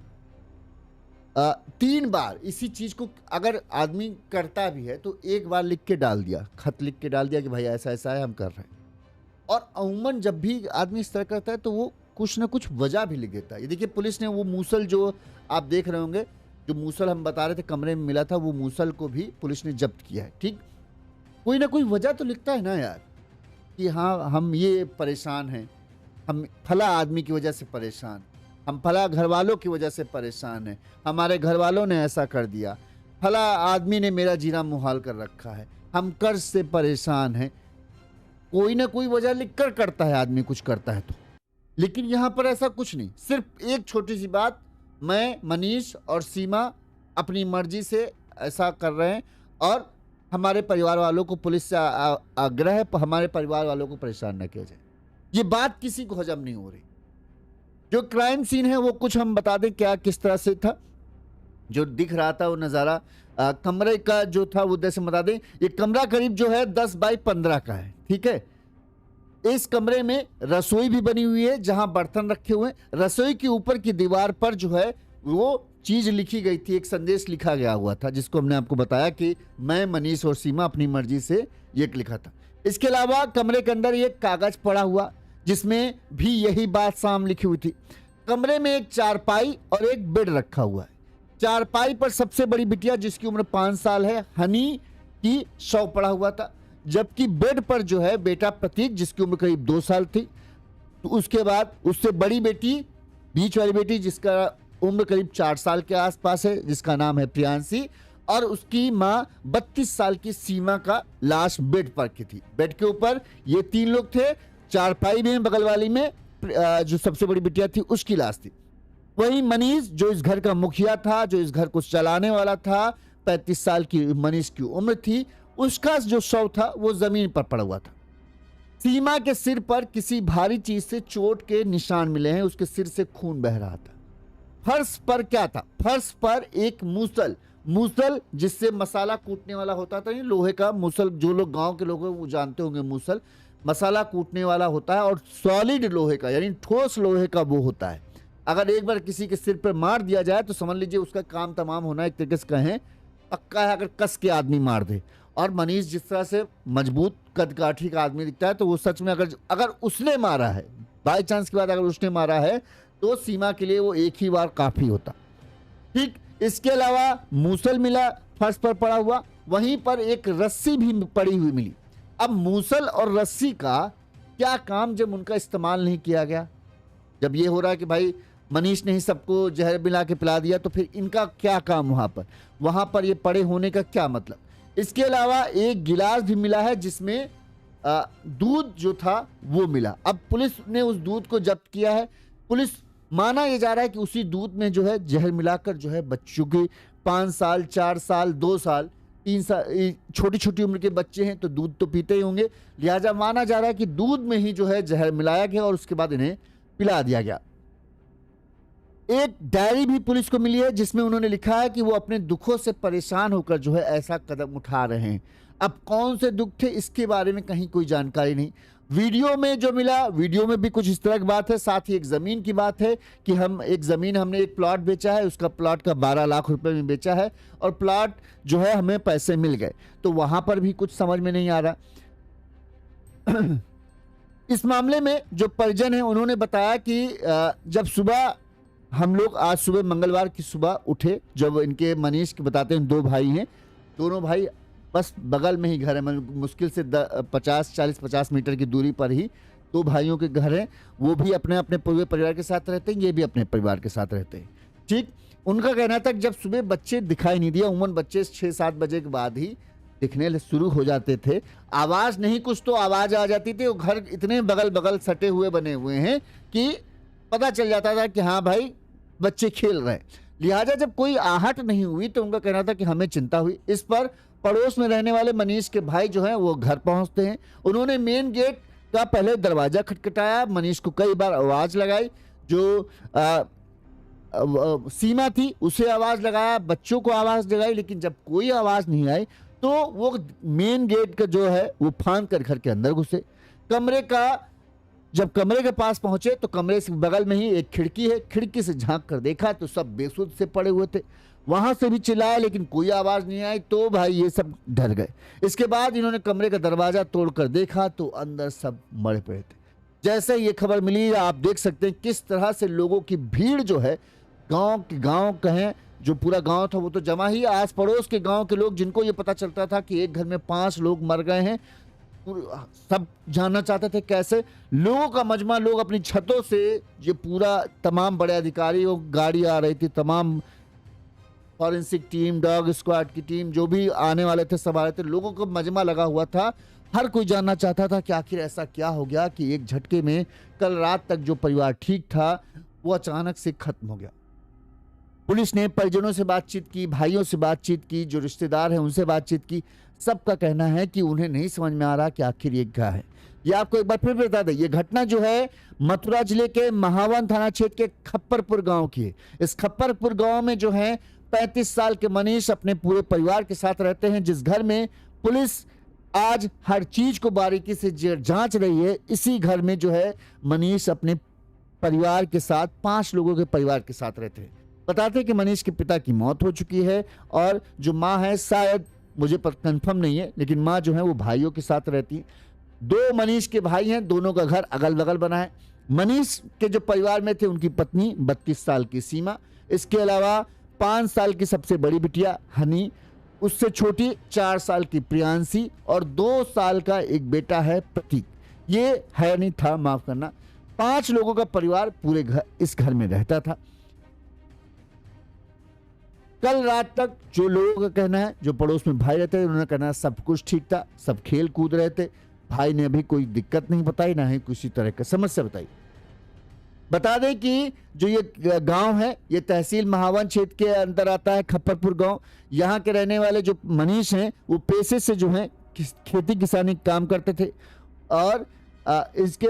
3 बार इसी चीज़ को अगर आदमी करता भी है तो एक बार लिख के डाल दिया, खत लिख के डाल दिया कि भाई ऐसा ऐसा है, हम कर रहे हैं। और अमूमन जब भी आदमी इस तरह करता है तो वो कुछ ना कुछ वजह भी लिख देता है। ये देखिए, पुलिस ने वो मूसल जो आप देख रहे होंगे, जो मूसल हम बता रहे थे कमरे में मिला था, वो मूसल को भी पुलिस ने जब्त किया है। ठीक, कोई ना कोई वजह तो लिखता है ना यार, कि हाँ हम ये परेशान हैं, हम फला आदमी की वजह से परेशान, हम फला घर वालों की वजह से परेशान हैं, हमारे घर वालों ने ऐसा कर दिया, फला आदमी ने मेरा जीना मुहाल कर रखा है, हम कर्ज से परेशान हैं। कोई ना कोई वजह लिखकर करता है आदमी, कुछ करता है तो। लेकिन यहाँ पर ऐसा कुछ नहीं, सिर्फ एक छोटी सी बात, मैं, मनीष और सीमा अपनी मर्जी से ऐसा कर रहे हैं, और हमारे परिवार वालों को, पुलिस से आग्रह है हमारे परिवार वालों को परेशान न किया जाए। ये बात किसी को हजम नहीं हो रही। जो क्राइम सीन है वो कुछ हम बता दें क्या किस तरह से था, जो दिख रहा था वो नज़ारा कमरे का जो था वो जैसे बता दें। ये कमरा करीब जो है 10 बाई 15 का है, ठीक है। इस कमरे में रसोई भी बनी हुई है जहां बर्तन रखे हुए हैं। रसोई के ऊपर की दीवार पर जो है वो चीज लिखी गई थी, एक संदेश लिखा गया हुआ था, जिसको हमने आपको बताया कि मैं, मनीष और सीमा अपनी मर्जी से ये लिखा था। इसके अलावा कमरे के अंदर एक कागज पड़ा हुआ जिसमें भी यही बात साम लिखी हुई थी। कमरे में एक चारपाई और एक बेड रखा हुआ है। चारपाई पर सबसे बड़ी बिटिया जिसकी उम्र 5 साल है, हनी की शव पड़ा हुआ था, जबकि बेड पर जो है बेटा प्रतीक जिसकी उम्र करीब 2 साल थी। तो उसके बाद उससे बड़ी बेटी, बीच वाली बेटी जिसका उम्र करीब 4 साल के आसपास है, जिसका नाम है प्रियांशी, और उसकी माँ 32 साल की सीमा का लाश बेड पर की थी। बेड के ऊपर ये 3 लोग थे। चारपाई में बगल वाली में जो सबसे बड़ी बिटिया थी उसकी लाश थी। वहीं मनीष जो इस घर का मुखिया था, जो इस घर को चलाने वाला था, 35 साल की मनीष की उम्र थी, उसका जो शव था वो जमीन पर पड़ा हुआ था। सीमा के सिर पर किसी भारी चीज से चोट के निशान मिले हैं, उसके सिर से खून बह रहा था। फर्श पर क्या था? फर्श पर एक मूसल जिससे मसाला कूटने वाला होता था, ये लोहे का मूसल, जो लोग गांव के लोग हैं वो जानते होंगे, मूसल मसाला कूटने वाला होता है, और सॉलिड लोहे का यानी ठोस लोहे का वो होता है। अगर एक बार किसी के सिर पर मार दिया जाए तो समझ लीजिए उसका काम तमाम होना, एक तरीके से कहें पक्का है, अगर कस के आदमी मार दे। और मनीष जिस तरह से मजबूत कदकाठी का आदमी दिखता है, तो वो सच में अगर उसने मारा है, बाई चांस की बात अगर उसने मारा है, तो सीमा के लिए वो एक ही बार काफी होता। ठीक, इसके अलावा मूसल मिला फर्श पर पड़ा हुआ, वहीं पर एक रस्सी भी पड़ी हुई मिली। अब मूसल और रस्सी का क्या काम जब उनका इस्तेमाल नहीं किया गया? जब ये हो रहा है कि भाई मनीष ने ही सबको जहर मिला के पिला दिया, तो फिर इनका क्या काम वहां पर ये पड़े होने का क्या मतलब? इसके अलावा एक गिलास भी मिला है जिसमें दूध जो था वो मिला। अब पुलिस ने उस दूध को जब्त किया है। पुलिस माना यह जा रहा है कि उसी दूध में जो है जहर मिलाकर जो है बच्चों के 5 साल, 4 साल, 2 साल, 3 साल, छोटी छोटी उम्र के बच्चे हैं तो दूध तो पीते ही होंगे, लिहाजा माना जा रहा है कि दूध में ही जो है जहर मिलाया गया और उसके बाद इन्हें पिला दिया गया। एक डायरी भी पुलिस को मिली है जिसमें उन्होंने लिखा है कि वो अपने दुखों से परेशान होकर जो है ऐसा कदम उठा रहे हैं। अब कौन से दुख थे इसके बारे में कहीं कोई जानकारी नहीं। वीडियो में जो मिला, वीडियो में भी कुछ इस तरह की बात है। साथ ही एक ज़मीन की बात है कि हमने एक प्लॉट बेचा है, उसका प्लॉट का 12 लाख रुपए में बेचा है और प्लॉट जो है हमें पैसे मिल गए। तो वहां पर भी कुछ समझ में नहीं आ रहा। इस मामले में जो परिजन है उन्होंने बताया कि जब सुबह हम लोग आज सुबह मंगलवार की सुबह उठे, जब इनके मनीष के बताते हैं 2 भाई हैं, दोनों भाई बस बगल में ही घर है, मुश्किल से 40-50 मीटर की दूरी पर ही 2 भाइयों के घर हैं। वो भी अपने अपने पूरे परिवार के साथ रहते हैं, ये भी अपने परिवार के साथ रहते हैं। ठीक, उनका कहना था कि जब सुबह बच्चे दिखाई नहीं दिया, उमूमन बच्चे 6-7 बजे के बाद ही दिखने शुरू हो जाते थे। आवाज़ नहीं, कुछ तो आवाज़ आ जाती थी। वो घर इतने बगल बगल सटे हुए बने हुए हैं कि पता चल जाता था कि हाँ भाई बच्चे खेल रहे हैं। लिहाजा जब कोई आहट नहीं हुई तो उनका कहना था कि हमें चिंता हुई। इस पर पड़ोस में रहने वाले मनीष के भाई जो हैं वो घर पहुंचते हैं। उन्होंने मेन गेट का पहले दरवाज़ा खटखटाया, मनीष को कई बार आवाज़ लगाई, जो सीमा थी उसे आवाज़ लगाया, बच्चों को आवाज़ लगाई, लेकिन जब कोई आवाज़ नहीं आई तो वो मेन गेट का जो है वो फांद कर घर के अंदर घुसे। जब कमरे के पास पहुंचे तो कमरे से बगल में ही एक खिड़की है, खिड़की से झांक कर देखा तो सब बेसुध से पड़े हुए थे। वहां से भी चिल्लाया लेकिन कोई आवाज नहीं आई, तो भाई ये सब डर गए। इसके बाद इन्होंने कमरे का दरवाजा तोड़कर देखा तो अंदर सब मरे पड़े थे। जैसे ये खबर मिली आप देख सकते हैं किस तरह से लोगों की भीड़ जो है, गांव कहें, जो पूरा गांव था वो तो जमा ही, आस पड़ोस के गांव के लोग जिनको ये पता चलता था कि एक घर में 5 लोग मर गए हैं, सब जानना चाहते थे कैसे। लोगों का मजमा, लोग अपनी छतों से, ये पूरा तमाम बड़े अधिकारी गाड़ी आ रही थी, तमाम फॉरेंसिक टीम, डॉग स्क्वाड की टीम, जो भी आने वाले थे सब आ रहे थे। लोगों को मजमा लगा हुआ था, हर कोई जानना चाहता था कि आखिर ऐसा क्या हो गया कि एक झटके में कल रात तक जो परिवार ठीक था वो अचानक से खत्म हो गया। पुलिस ने परिजनों से बातचीत की, भाइयों से बातचीत की, जो रिश्तेदार हैं उनसे बातचीत की। सबका कहना है कि उन्हें नहीं समझ में आ रहा कि आखिर ये क्या है। ये आपको एक बार फिर बता दें, ये घटना जो है मथुरा जिले के महावन थाना क्षेत्र के खप्परपुर गांव की है। इस खप्परपुर गांव में जो है 35 साल के मनीष अपने पूरे परिवार के साथ रहते हैं। जिस घर में पुलिस आज हर चीज को बारीकी से जांच रही है, इसी घर में जो है मनीष अपने परिवार के साथ, 5 लोगों के परिवार के साथ रहते हैं। बताते हैं कि मनीष के पिता की मौत हो चुकी है और जो माँ है, शायद मुझे पर कंफर्म नहीं है, लेकिन माँ जो है वो भाइयों के साथ रहती है। 2 मनीष के भाई हैं, दोनों का घर अगल बगल बना है। मनीष के जो परिवार में थे उनकी पत्नी 32 साल की सीमा, इसके अलावा 5 साल की सबसे बड़ी बिटिया हनी, उससे छोटी 4 साल की प्रियांशी और 2 साल का एक बेटा है प्रतीक। ये है नहीं था, माफ करना, 5 लोगों का परिवार पूरे इस घर में रहता था। कल रात तक जो लोगों का कहना है, जो पड़ोस में भाई रहते थे, उन्होंने कहना है सब कुछ ठीक था, सब खेल कूद रहे थे, भाई ने अभी कोई दिक्कत नहीं बताई, ना ही किसी तरह का समस्या बताई। बता दें कि जो ये गांव है ये तहसील महावन क्षेत्र के अंदर आता है, खप्परपुर गांव। यहाँ के रहने वाले जो मनीष हैं वो पेशे से जो है खेती किसानी काम करते थे और इसके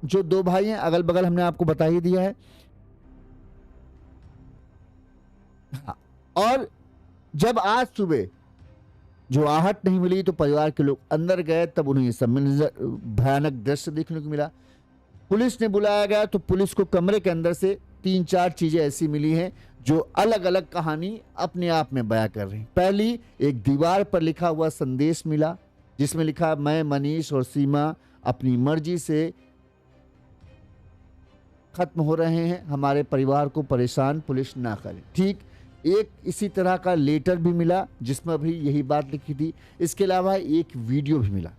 जो 2 भाई हैं अगल बगल हमने आपको बता ही दिया है। और जब आज सुबह जो आहट नहीं मिली तो परिवार के लोग अंदर गए, तब उन्हें सब भयानक दृश्य देखने को मिला। पुलिस ने बुलाया गया तो पुलिस को कमरे के अंदर से 3-4 चीजें ऐसी मिली हैं जो अलग अलग कहानी अपने आप में बयां कर रही हैं। पहली, एक दीवार पर लिखा हुआ संदेश मिला जिसमें लिखा, मैं मनीष और सीमा अपनी मर्जी से खत्म हो रहे हैं, हमारे परिवार को परेशान पुलिस ना करे। ठीक, एक इसी तरह का लेटर भी मिला जिसमें भी यही बात लिखी थी। इसके अलावा एक वीडियो भी मिला।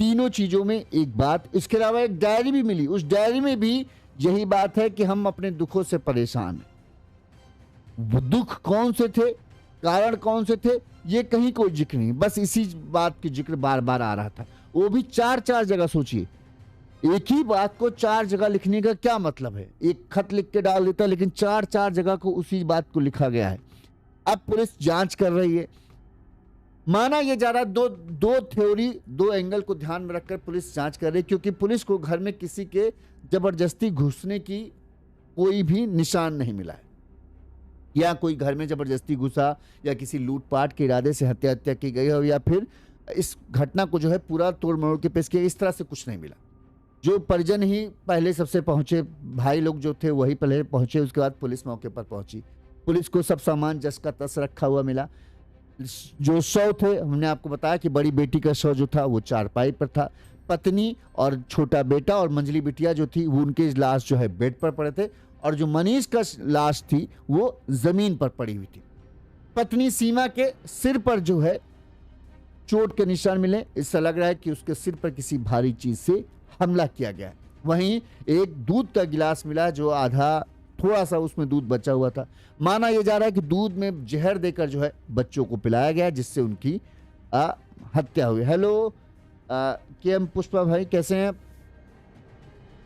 तीनों चीजों में एक बात। इसके अलावा एक डायरी भी मिली, उस डायरी में भी यही बात है कि हम अपने दुखों से परेशान हैं। वो दुख कौन से थे, कारण कौन से थे, ये कहीं कोई जिक्र नहीं, बस इसी बात की जिक्र बार बार आ रहा था। वो भी 4-4 जगह। सोचिए, एक ही बात को 4 जगह लिखने का क्या मतलब है। एक खत लिख के डाल देता, लेकिन 4-4 जगह को उसी बात को लिखा गया है। अब पुलिस जांच कर रही है। माना यह जा रहा, दो थ्योरी, 2 एंगल को ध्यान में रखकर पुलिस जांच कर रही है, क्योंकि पुलिस को घर में किसी के जबरदस्ती घुसने की कोई भी निशान नहीं मिला है, या कोई घर में जबरदस्ती घुसा, या किसी लूटपाट के इरादे से हत्या की गई हो, या फिर इस घटना को जो है पूरा तोड़ मरोड़ के पेश किया। इस तरह से कुछ नहीं मिला। जो परिजन ही पहले सबसे पहुंचे, भाई लोग जो थे वही पहले पहुंचे, उसके बाद पुलिस मौके पर पहुंची। पुलिस को सब सामान जस का तस रखा हुआ मिला। जो शव थे, हमने आपको बताया कि बड़ी बेटी का शव जो था वो चारपाई पर था, पत्नी और छोटा बेटा और मंझली बिटिया जो थी वो उनके लाश जो है बेड पर पड़े थे, और जो मनीष का लाश थी वो जमीन पर पड़ी हुई थी। पत्नी सीमा के सिर पर जो है चोट के निशान मिले। इससे लग रहा है कि उसके सिर पर किसी भारी चीज से हमला किया गया है। वहीं एक दूध का गिलास मिला जो आधा, थोड़ा सा उसमें दूध बचा हुआ था। माना यह जा रहा है कि दूध में जहर देकर जो है बच्चों को पिलाया गया, जिससे उनकी हत्या हुई। Hello KM. पुष्पा भाई, कैसे हैं?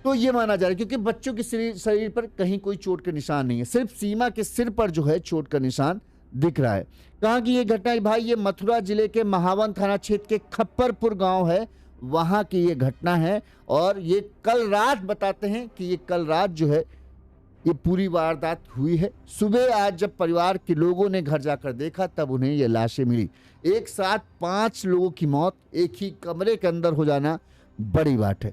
तो ये माना जा रहा है क्योंकि बच्चों के शरीर पर कहीं कोई चोट के निशान नहीं है, सिर्फ सीमा के सिर पर जो है चोट का निशान दिख रहा है। कहाँ की ये घटना है भाई? ये मथुरा जिले के महावन थाना क्षेत्र के खप्परपुर गांव है, वहां की ये घटना है। और ये कल रात, बताते हैं कि ये कल रात जो है ये पूरी वारदात हुई है। सुबह आज जब परिवार के लोगों ने घर जाकर देखा तब उन्हें ये लाशें मिली। एक साथ 5 लोगों की मौत एक ही कमरे के अंदर हो जाना बड़ी बात है।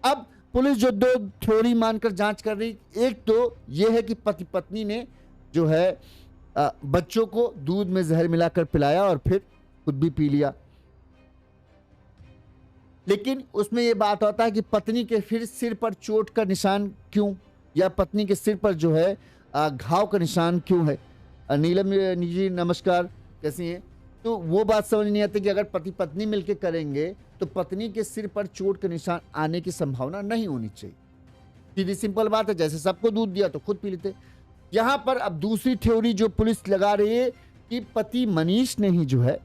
अब पुलिस जो 2 थ्योरी मानकर जांच कर रही, एक तो ये है कि पति पत्नी ने जो है बच्चों को दूध में जहर मिलाकर पिलाया और फिर खुद भी पी लिया। लेकिन उसमें यह बात होता है कि पत्नी के फिर सिर पर चोट का निशान क्यों, या पत्नी के सिर पर जो है घाव का निशान क्यों है? नीलम जी नमस्कार, कैसी हैं? तो वो बात समझ नहीं आती कि अगर पति पत्नी मिलकर करेंगे तो पत्नी के सिर पर चोट का निशान आने की संभावना नहीं होनी चाहिए। सीधी सिंपल बात है, जैसे सबको दूध दिया तो खुद पी लेते। यहां पर अब दूसरी थ्योरी जो पुलिस लगा रही है कि पति मनीष ने ही जो है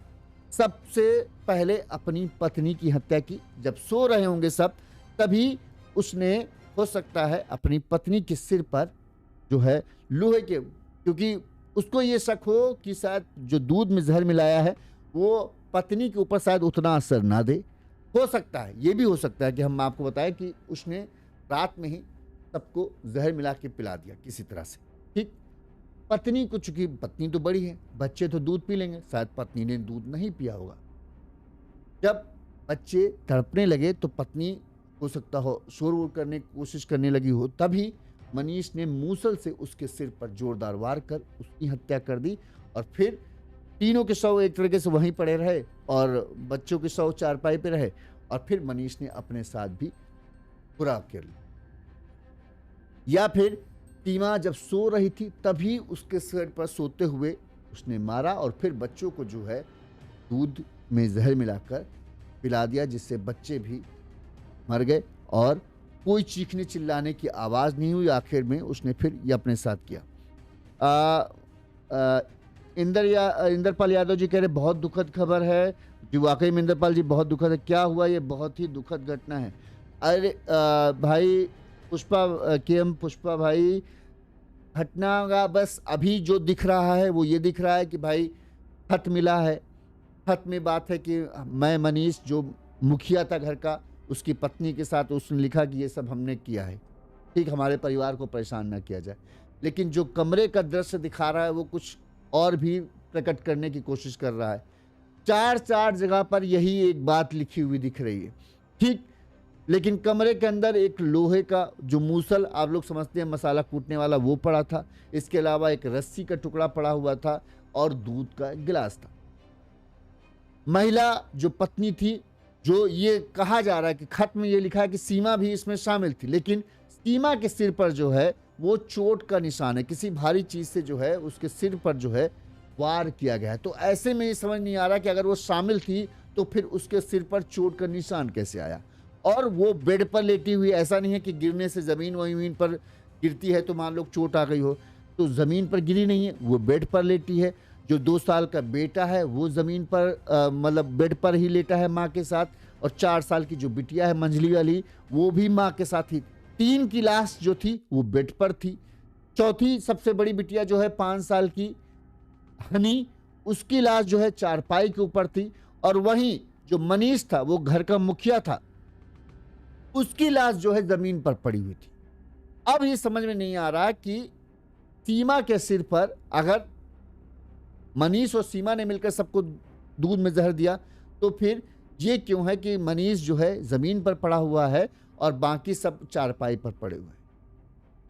सबसे पहले अपनी पत्नी की हत्या की। जब सो रहे होंगे सब, तभी उसने हो सकता है अपनी पत्नी के सिर पर जो है लोहे के, क्योंकि उसको ये शक हो कि शायद जो दूध में जहर मिलाया है वो पत्नी के ऊपर शायद उतना असर ना दे। हो सकता है, ये भी हो सकता है कि हम आपको बताएं कि उसने रात में ही सबको जहर मिला के पिला दिया किसी तरह से। ठीक, पत्नी को, चूंकि पत्नी तो बड़ी है, बच्चे तो दूध पी लेंगे, शायद पत्नी ने दूध नहीं पिया होगा। जब बच्चे तड़पने लगे तो पत्नी हो सकता हो शोर वोर करने की कोशिश करने लगी हो, तभी मनीष ने मूसल से उसके सिर पर जोरदार वार कर उसकी हत्या कर दी। और फिर तीनों के शव एक तरीके से वहीं पड़े रहे और बच्चों के शव चारपाई पे रहे, और फिर मनीष ने अपने साथ भी बुरा कर लिया। या फिर सीमा जब सो रही थी तभी उसके सिर पर सोते हुए उसने मारा और फिर बच्चों को जो है दूध में जहर मिलाकर पिला दिया, जिससे बच्चे भी मर गए और कोई चीखने चिल्लाने की आवाज़ नहीं हुई। आखिर में उसने फिर ये अपने साथ किया। इंद्रपाल यादव जी कह रहे बहुत दुखद खबर है जी। वाकई में इंद्रपाल जी बहुत दुखद है। क्या हुआ? ये बहुत ही दुखद घटना है। अरे भाई पुष्पा, के.एम. पुष्पा भाई, घटना का बस अभी जो दिख रहा है वो ये दिख रहा है कि भाई खत मिला है। खत में बात है कि मैं मनीष जो मुखिया था घर का, उसकी पत्नी के साथ उसने लिखा कि ये सब हमने किया है, ठीक, हमारे परिवार को परेशान ना किया जाए। लेकिन जो कमरे का दृश्य दिखा रहा है वो कुछ और भी प्रकट करने की कोशिश कर रहा है। 4 जगह पर यही एक बात लिखी हुई दिख रही है, ठीक। लेकिन कमरे के अंदर एक लोहे का जो मूसल, आप लोग समझते हैं मसाला कूटने वाला, वो पड़ा था। इसके अलावा एक रस्सी का टुकड़ा पड़ा हुआ था और दूध का गिलास था। महिला जो पत्नी थी, जो ये कहा जा रहा है कि खत में ये लिखा है कि सीमा भी इसमें शामिल थी, लेकिन सीमा के सिर पर जो है वो चोट का निशान है, किसी भारी चीज से जो है उसके सिर पर जो है वार किया गया है। तो ऐसे में ये समझ नहीं आ रहा कि अगर वो शामिल थी तो फिर उसके सिर पर चोट का निशान कैसे आया। और वो बेड पर लेटी हुई, ऐसा नहीं है कि गिरने से जमीन पर गिरती है तो मान लो चोट आ गई हो, तो जमीन पर गिरी नहीं है, वो बेड पर लेटी है। जो 2 साल का बेटा है वो जमीन पर मतलब बेड पर ही लेटा है माँ के साथ, और 4 साल की जो बिटिया है मंझली वाली वो भी माँ के साथ ही। 3 की लाश जो थी वो बेड पर थी। चौथी सबसे बड़ी बिटिया जो है 5 साल की हनी, उसकी लाश जो है चारपाई के ऊपर थी। और वहीं जो मनीष था, वो घर का मुखिया था, उसकी लाश जो है जमीन पर पड़ी हुई थी। अब ये समझ में नहीं आ रहा कि सीमा के सिर पर अगर मनीष और सीमा ने मिलकर सबको दूध में जहर दिया तो फिर ये क्यों है कि मनीष जो है ज़मीन पर पड़ा हुआ है और बाकी सब चारपाई पर पड़े हुए हैं?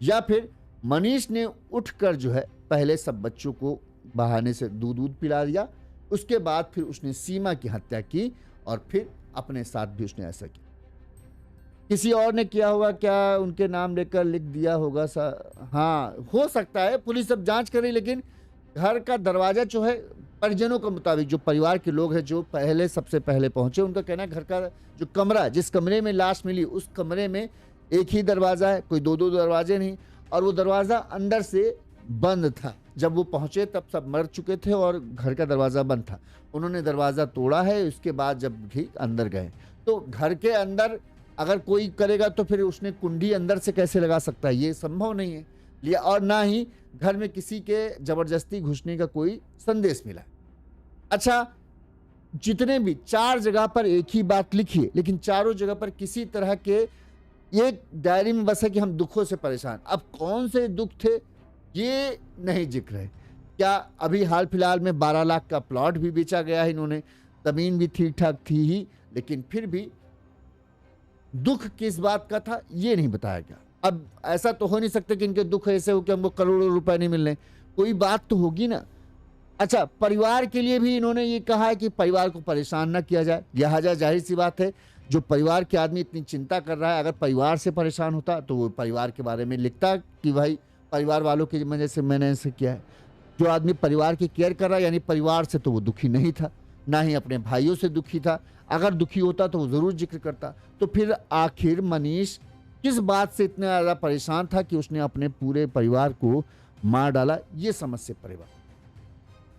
या फिर मनीष ने उठकर जो है पहले सब बच्चों को बहाने से दूध पिला दिया, उसके बाद फिर उसने सीमा की हत्या की और फिर अपने साथ भी उसने ऐसा किया। किसी और ने किया होगा क्या, उनके नाम लेकर लिख दिया होगा हाँ, हो सकता है, पुलिस अब जांच करे। लेकिन घर का दरवाजा जो है परिजनों के मुताबिक, जो परिवार के लोग हैं जो पहले सबसे पहले पहुंचे, उनका कहना है घर का जो कमरा, जिस कमरे में लाश मिली, उस कमरे में एक ही दरवाज़ा है, कोई दो दरवाजे नहीं, और वो दरवाज़ा अंदर से बंद था। जब वो पहुंचे तब सब मर चुके थे और घर का दरवाज़ा बंद था। उन्होंने दरवाज़ा तोड़ा है, उसके बाद जब भी अंदर गए तो घर के अंदर अगर कोई करेगा तो फिर उसने कुंडी अंदर से कैसे लगा सकता है, ये संभव नहीं है लिया। और ना ही घर में किसी के ज़बरदस्ती घुसने का कोई संदेश मिला। अच्छा, जितने भी 4 जगह पर एक ही बात लिखी है, लेकिन चारों जगह पर किसी तरह के एक डायरी में बस है कि हम दुखों से परेशान। अब कौन से दुख थे ये नहीं जिक्र है। क्या अभी हाल फिलहाल में 12 लाख का प्लॉट भी बेचा गया है इन्होंने, ज़मीन भी ठीक ठाक थी ही, लेकिन फिर भी दुख किस बात का था ये नहीं बताया गया। अब ऐसा तो हो नहीं सकता कि इनके दुख ऐसे हो कि हमको करोड़ों रुपए नहीं मिल रहे, कोई बात तो होगी ना। अच्छा, परिवार के लिए भी इन्होंने ये कहा है कि परिवार को परेशान ना किया जाए। लिहाजा जाहिर सी बात है, जो परिवार के आदमी इतनी चिंता कर रहा है, अगर परिवार से परेशान होता तो वो परिवार के बारे में लिखता कि भाई परिवार वालों की वजह से मैंने ऐसे किया है। जो आदमी परिवार की केयर कर रहा है यानी परिवार से, तो वो दुखी नहीं था, ना ही अपने भाइयों से दुखी था। अगर दुखी होता तो वो ज़रूर जिक्र करता। तो फिर आखिर मनीष किस बात से इतना ज़्यादा परेशान था कि उसने अपने पूरे परिवार को मार डाला, ये समझ से परे बात।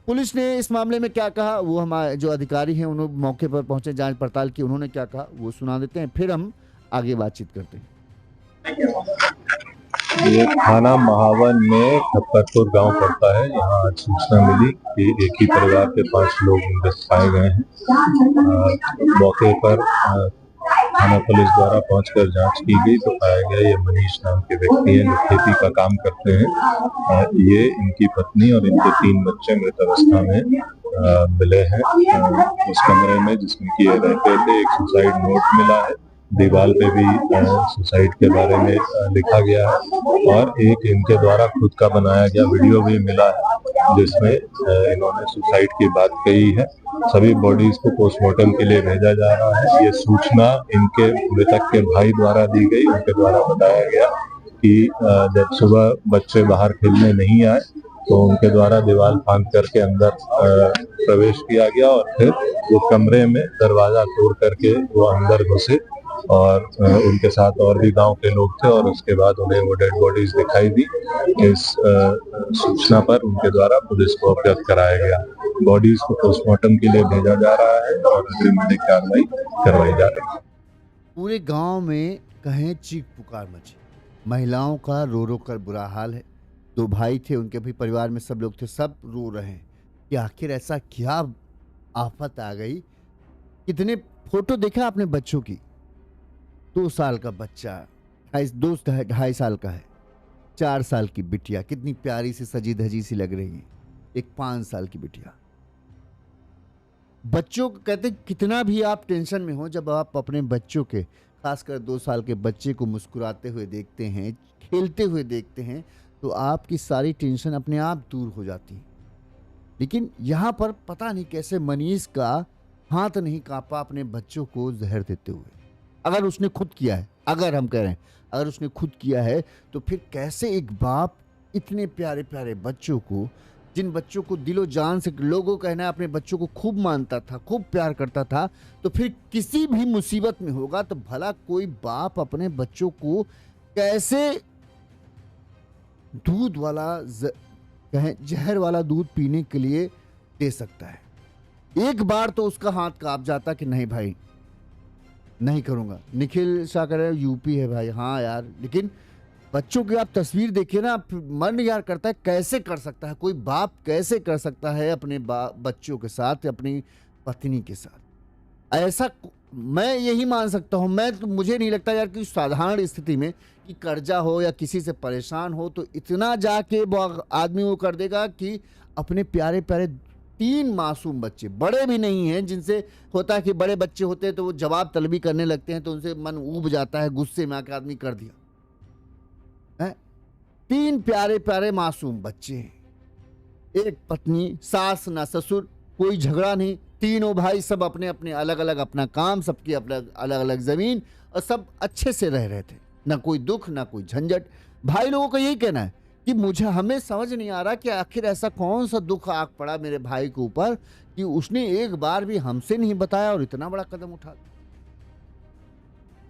पुलिस ने इस मामले में क्या कहा, वो हमारे जो अधिकारी हैं उन्होंने मौके पर पहुंचे, जांच पड़ताल की, उन्होंने क्या कहा वो सुना देते हैं, फिर हम आगे बातचीत करते हैं। ये थाना महावन में खप्परपुर गांव पड़ता है। यहाँ आज सूचना मिली कि एक ही परिवार के 5 लोग मृत पाए गए हैं। मौके पर थाना पुलिस द्वारा पहुंचकर जांच की गई तो पाया गया ये मनीष नाम के व्यक्ति हैं जो खेती का काम करते हैं। ये इनकी पत्नी और इनके 3 बच्चे मृत अवस्था में मिले हैं उस कमरे में जिसमें कि ये रहते थे। एक सुसाइड नोट मिला है, दीवार पे भी सुसाइड के बारे में लिखा गया है और एक इनके द्वारा खुद का बनाया गया वीडियो भी मिला है जिसमें इन्होंने सुसाइड की बात कही है। सभी बॉडीज को पोस्टमार्टम के लिए भेजा जा रहा है। ये सूचना इनके मृतक के भाई द्वारा दी गई। उनके द्वारा बताया गया कि जब सुबह बच्चे बाहर खेलने नहीं आए तो उनके द्वारा दीवार फांद करके अंदर प्रवेश किया गया और फिर वो कमरे में दरवाजा तोड़ करके वो अंदर घुसे और उनके साथ और भी गांव के लोग थे और उसके बाद उन्हें वो डेड बॉडीज दिखाई दी। इस सूचना पर उनके द्वारा पुलिस को अवगत कराया गया। बॉडीज को पोस्टमार्टम के लिए भेजा जा रहा है और अग्रिम कार्रवाई करवाई जा रही है। पूरे गांव में कहें चीख पुकार मची, महिलाओं का रो रो कर बुरा हाल है। 2 भाई थे, उनके भी परिवार में सब लोग थे, सब रो रहे हैं कि आखिर ऐसा क्या आफत आ गई। कितने फोटो देखा आपने बच्चों की, 2 साल का बच्चा, 2.5 साल का है, 4 साल की बिटिया कितनी प्यारी सी सजी धजी सी लग रही है, एक 5 साल की बिटिया। बच्चों को कहते कितना भी आप टेंशन में हो, जब आप अपने बच्चों के, खासकर 2 साल के बच्चे को मुस्कुराते हुए देखते हैं, खेलते हुए देखते हैं, तो आपकी सारी टेंशन अपने आप दूर हो जाती है। लेकिन यहाँ पर पता नहीं कैसे मनीष का हाथ नहीं कांपा अपने बच्चों को जहर देते हुए। अगर उसने खुद किया है, अगर हम कह रहे हैं अगर उसने खुद किया है, तो फिर कैसे एक बाप इतने प्यारे प्यारे बच्चों को, जिन बच्चों को दिलो जान से, लोगों का कहना है अपने बच्चों को खूब मानता था, खूब प्यार करता था, तो फिर किसी भी मुसीबत में होगा तो भला कोई बाप अपने बच्चों को कैसे दूध वाला कहें जहर वाला दूध पीने के लिए दे सकता है। एक बार तो उसका हाथ कांप जाता कि नहीं भाई नहीं करूंगा। निखिल शाह कह रहे यूपी है भाई, हाँ यार, लेकिन बच्चों की आप तस्वीर देखिए ना, मन यार करता है कैसे कर सकता है कोई बाप, कैसे कर सकता है अपने बच्चों के साथ, अपनी पत्नी के साथ ऐसा। मैं यही मान सकता हूँ, मुझे नहीं लगता यार कि साधारण स्थिति में कि कर्जा हो या किसी से परेशान हो तो इतना जाके वो आदमी वो कर देगा कि अपने प्यारे प्यारे 3 मासूम बच्चे, बड़े भी नहीं हैं, जिनसे होता है कि बड़े बच्चे होते हैं तो वो जवाब तलबी करने लगते हैं तो उनसे मन ऊब जाता है, गुस्से में आकर आदमी कर दिया है। 3 प्यारे प्यारे मासूम बच्चे हैं, एक पत्नी, सास ना ससुर, कोई झगड़ा नहीं, तीनों भाई सब अपने अपने अलग अलग अपना काम, सबकी अपना अलग अलग जमीन, और सब अच्छे से रह रहे थे, ना कोई दुख ना कोई झंझट। भाई लोगों का यही कहना है कि हमें समझ नहीं आ रहा कि आखिर ऐसा कौन सा दुख आग पड़ा मेरे भाई के ऊपर कि उसने एक बार भी हमसे नहीं बताया और इतना बड़ा कदम उठा लिया।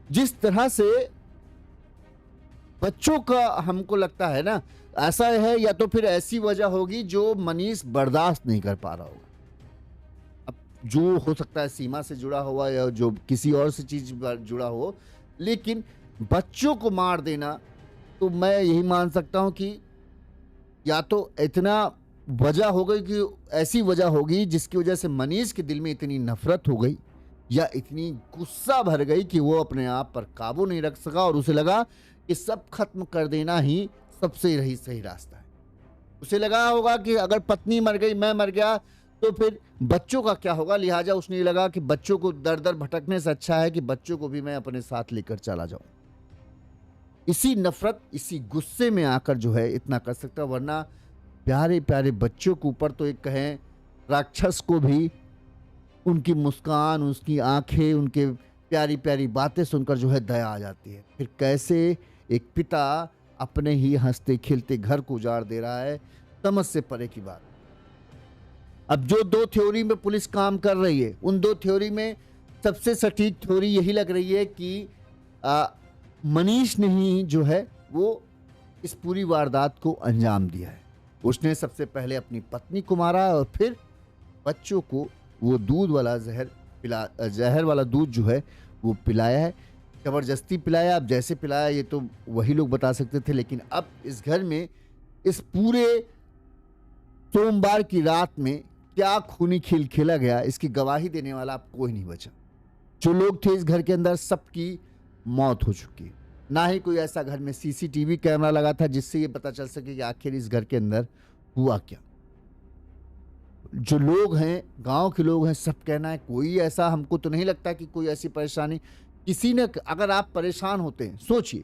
जिस तरह से बच्चों का हमको लगता है ना, ऐसा है या तो फिर ऐसी वजह होगी जो मनीष बर्दाश्त नहीं कर पा रहा होगा। अब जो हो सकता है सीमा से जुड़ा हुआ या जो किसी और से चीज जुड़ा हो, लेकिन बच्चों को मार देना तो मैं यही मान सकता हूं कि या तो इतना वजह हो गई कि ऐसी वजह होगी जिसकी वजह से मनीष के दिल में इतनी नफरत हो गई या इतनी गुस्सा भर गई कि वो अपने आप पर काबू नहीं रख सका और उसे लगा कि सब खत्म कर देना ही सबसे सही रास्ता है। उसे लगा होगा कि अगर पत्नी मर गई, मैं मर गया, तो फिर बच्चों का क्या होगा। लिहाजा उसने ये लगा कि बच्चों को दर दर भटकने से अच्छा है कि बच्चों को भी मैं अपने साथ लेकर चला जाऊं। इसी नफरत, इसी गुस्से में आकर जो है इतना कर सकता, वरना प्यारे प्यारे बच्चों के ऊपर तो एक कहें राक्षस को भी उनकी मुस्कान, उसकी आंखें, उनके प्यारी प्यारी बातें सुनकर जो है दया आ जाती है। फिर कैसे एक पिता अपने ही हंसते खेलते घर को उजाड़ दे रहा है, समझ से परे की बात। अब जो 2 थ्योरी में पुलिस काम कर रही है, उन 2 थ्योरी में सबसे सटीक थ्योरी यही लग रही है कि मनीष ने ही जो है वो इस पूरी वारदात को अंजाम दिया है। उसने सबसे पहले अपनी पत्नी को मारा और फिर बच्चों को वो दूध वाला जहर वाला दूध जो है वो पिलाया है, जबरदस्ती पिलाया। अब जैसे पिलाया ये तो वही लोग बता सकते थे, लेकिन अब इस घर में इस पूरे सोमवार की रात में क्या खूनी खेल खेला गया, इसकी गवाही देने वाला अब कोई नहीं बचा। जो लोग थे इस घर के अंदर सबकी मौत हो चुकी है। ना ही कोई ऐसा घर में सीसीटीवी कैमरा लगा था जिससे ये पता चल सके कि आखिर इस घर के अंदर हुआ क्या। जो लोग हैं, गांव के लोग हैं, सब कहना है कोई ऐसा हमको तो नहीं लगता कि कोई ऐसी परेशानी किसी ने। अगर आप परेशान होते हैं, सोचिए,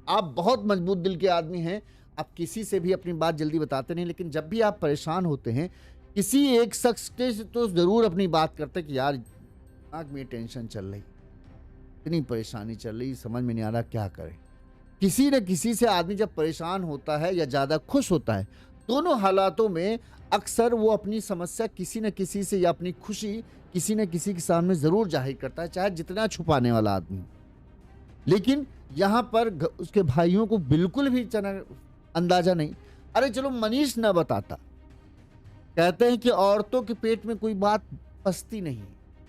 आप बहुत मजबूत दिल के आदमी हैं, आप किसी से भी अपनी बात जल्दी बताते नहीं, लेकिन जब भी आप परेशान होते हैं किसी एक शख्स के से तो ज़रूर अपनी बात करते कि यार दिमाग में टेंशन चल रही, इतनी परेशानी चल रही, समझ में नहीं आ रहा क्या करें। किसी न किसी से आदमी जब परेशान होता है या ज़्यादा खुश होता है, दोनों हालातों में अक्सर वो अपनी समस्या किसी न किसी से या अपनी खुशी किसी न किसी के सामने ज़रूर जाहिर करता है, चाहे जितना छुपाने वाला आदमी। लेकिन यहाँ पर उसके भाइयों को बिल्कुल भी अंदाजा नहीं। अरे चलो मनीष न बताता, कहते हैं कि औरतों के पेट में कोई बात पसती नहीं,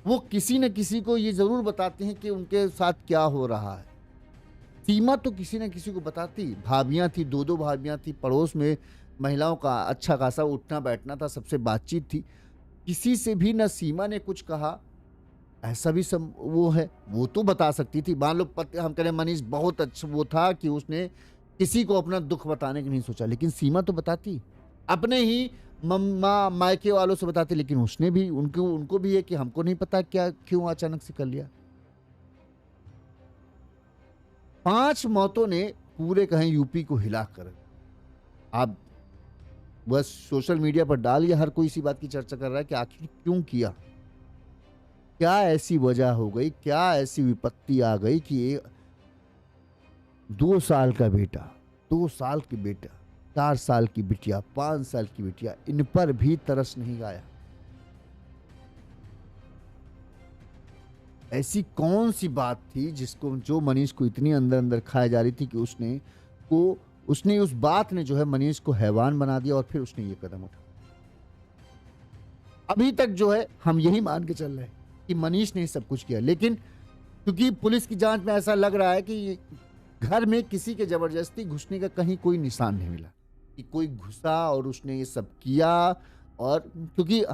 वो किसी न किसी को ये ज़रूर बताते हैं कि उनके साथ क्या हो रहा है। सीमा तो किसी न किसी को बताती, भाभियाँ थी, 2 भाभियाँ थी, पड़ोस में महिलाओं का अच्छा खासा उठना बैठना था, सबसे बातचीत थी, किसी से भी न सीमा ने कुछ कहा। ऐसा भी सब वो है, वो तो बता सकती थी। मान लो हम कह रहे मनीष बहुत अच्छा वो था कि उसने किसी को अपना दुख बताने की नहीं सोचा, लेकिन सीमा तो बताती, अपने ही मम्मा मायके वालों से बताते, लेकिन उसने भी उनको भी है कि हमको नहीं पता क्या क्यों अचानक से कर लिया। 5 मौतों ने पूरे कहें यूपी को हिला कर, आप बस सोशल मीडिया पर डालिए, हर कोई इसी बात की चर्चा कर रहा है कि आखिर क्यों किया, क्या ऐसी वजह हो गई, क्या ऐसी विपत्ति आ गई कि 2 साल का बेटा, 2 साल की बेटा, 4 साल की बिटिया, 5 साल की बिटिया, इन पर भी तरस नहीं आया। ऐसी कौन सी बात थी जिसको जो मनीष को इतनी अंदर अंदर खाई जा रही थी कि उसने उस बात ने जो है मनीष को हैवान बना दिया और फिर उसने ये कदम उठाया। अभी तक जो है हम यही मान के चल रहे हैं कि मनीष ने सब कुछ किया, लेकिन क्योंकि पुलिस की जांच में ऐसा लग रहा है कि घर में किसी के जबरदस्ती घुसने का कहीं कोई निशान नहीं मिला कि कोई घुसा और उसने ये सब किया, और क्योंकि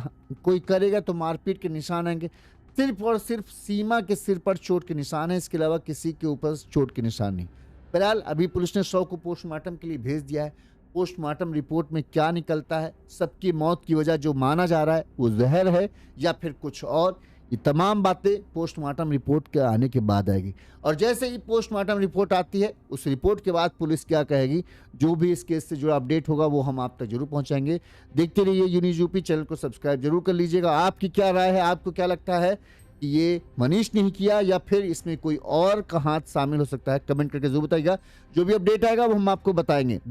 कोई करेगा तो मारपीट के निशान आएंगे। सिर्फ और सिर्फ सीमा के सिर पर चोट के निशान है, इसके अलावा किसी के ऊपर चोट के निशान नहीं। फिलहाल अभी पुलिस ने शव को पोस्टमार्टम के लिए भेज दिया है। पोस्टमार्टम रिपोर्ट में क्या निकलता है, सबकी मौत की वजह जो माना जा रहा है वो जहर है या फिर कुछ और, ये तमाम बातें पोस्टमार्टम रिपोर्ट के आने के बाद आएगी। और जैसे ही पोस्टमार्टम रिपोर्ट आती है, उस रिपोर्ट के बाद पुलिस क्या कहेगी, जो भी इस केस से जुड़ा अपडेट होगा वो हम आप तक जरूर पहुंचाएंगे। देखते रहिए यूनिज यूपी, चैनल को सब्सक्राइब जरूर कर लीजिएगा। आपकी क्या राय है, आपको क्या लगता है कि ये मनीष ने ही किया या फिर इसमें कोई और का हाथ शामिल हो सकता है, कमेंट करके जरूर बताइएगा। जो भी अपडेट आएगा वो हम आपको बताएंगे।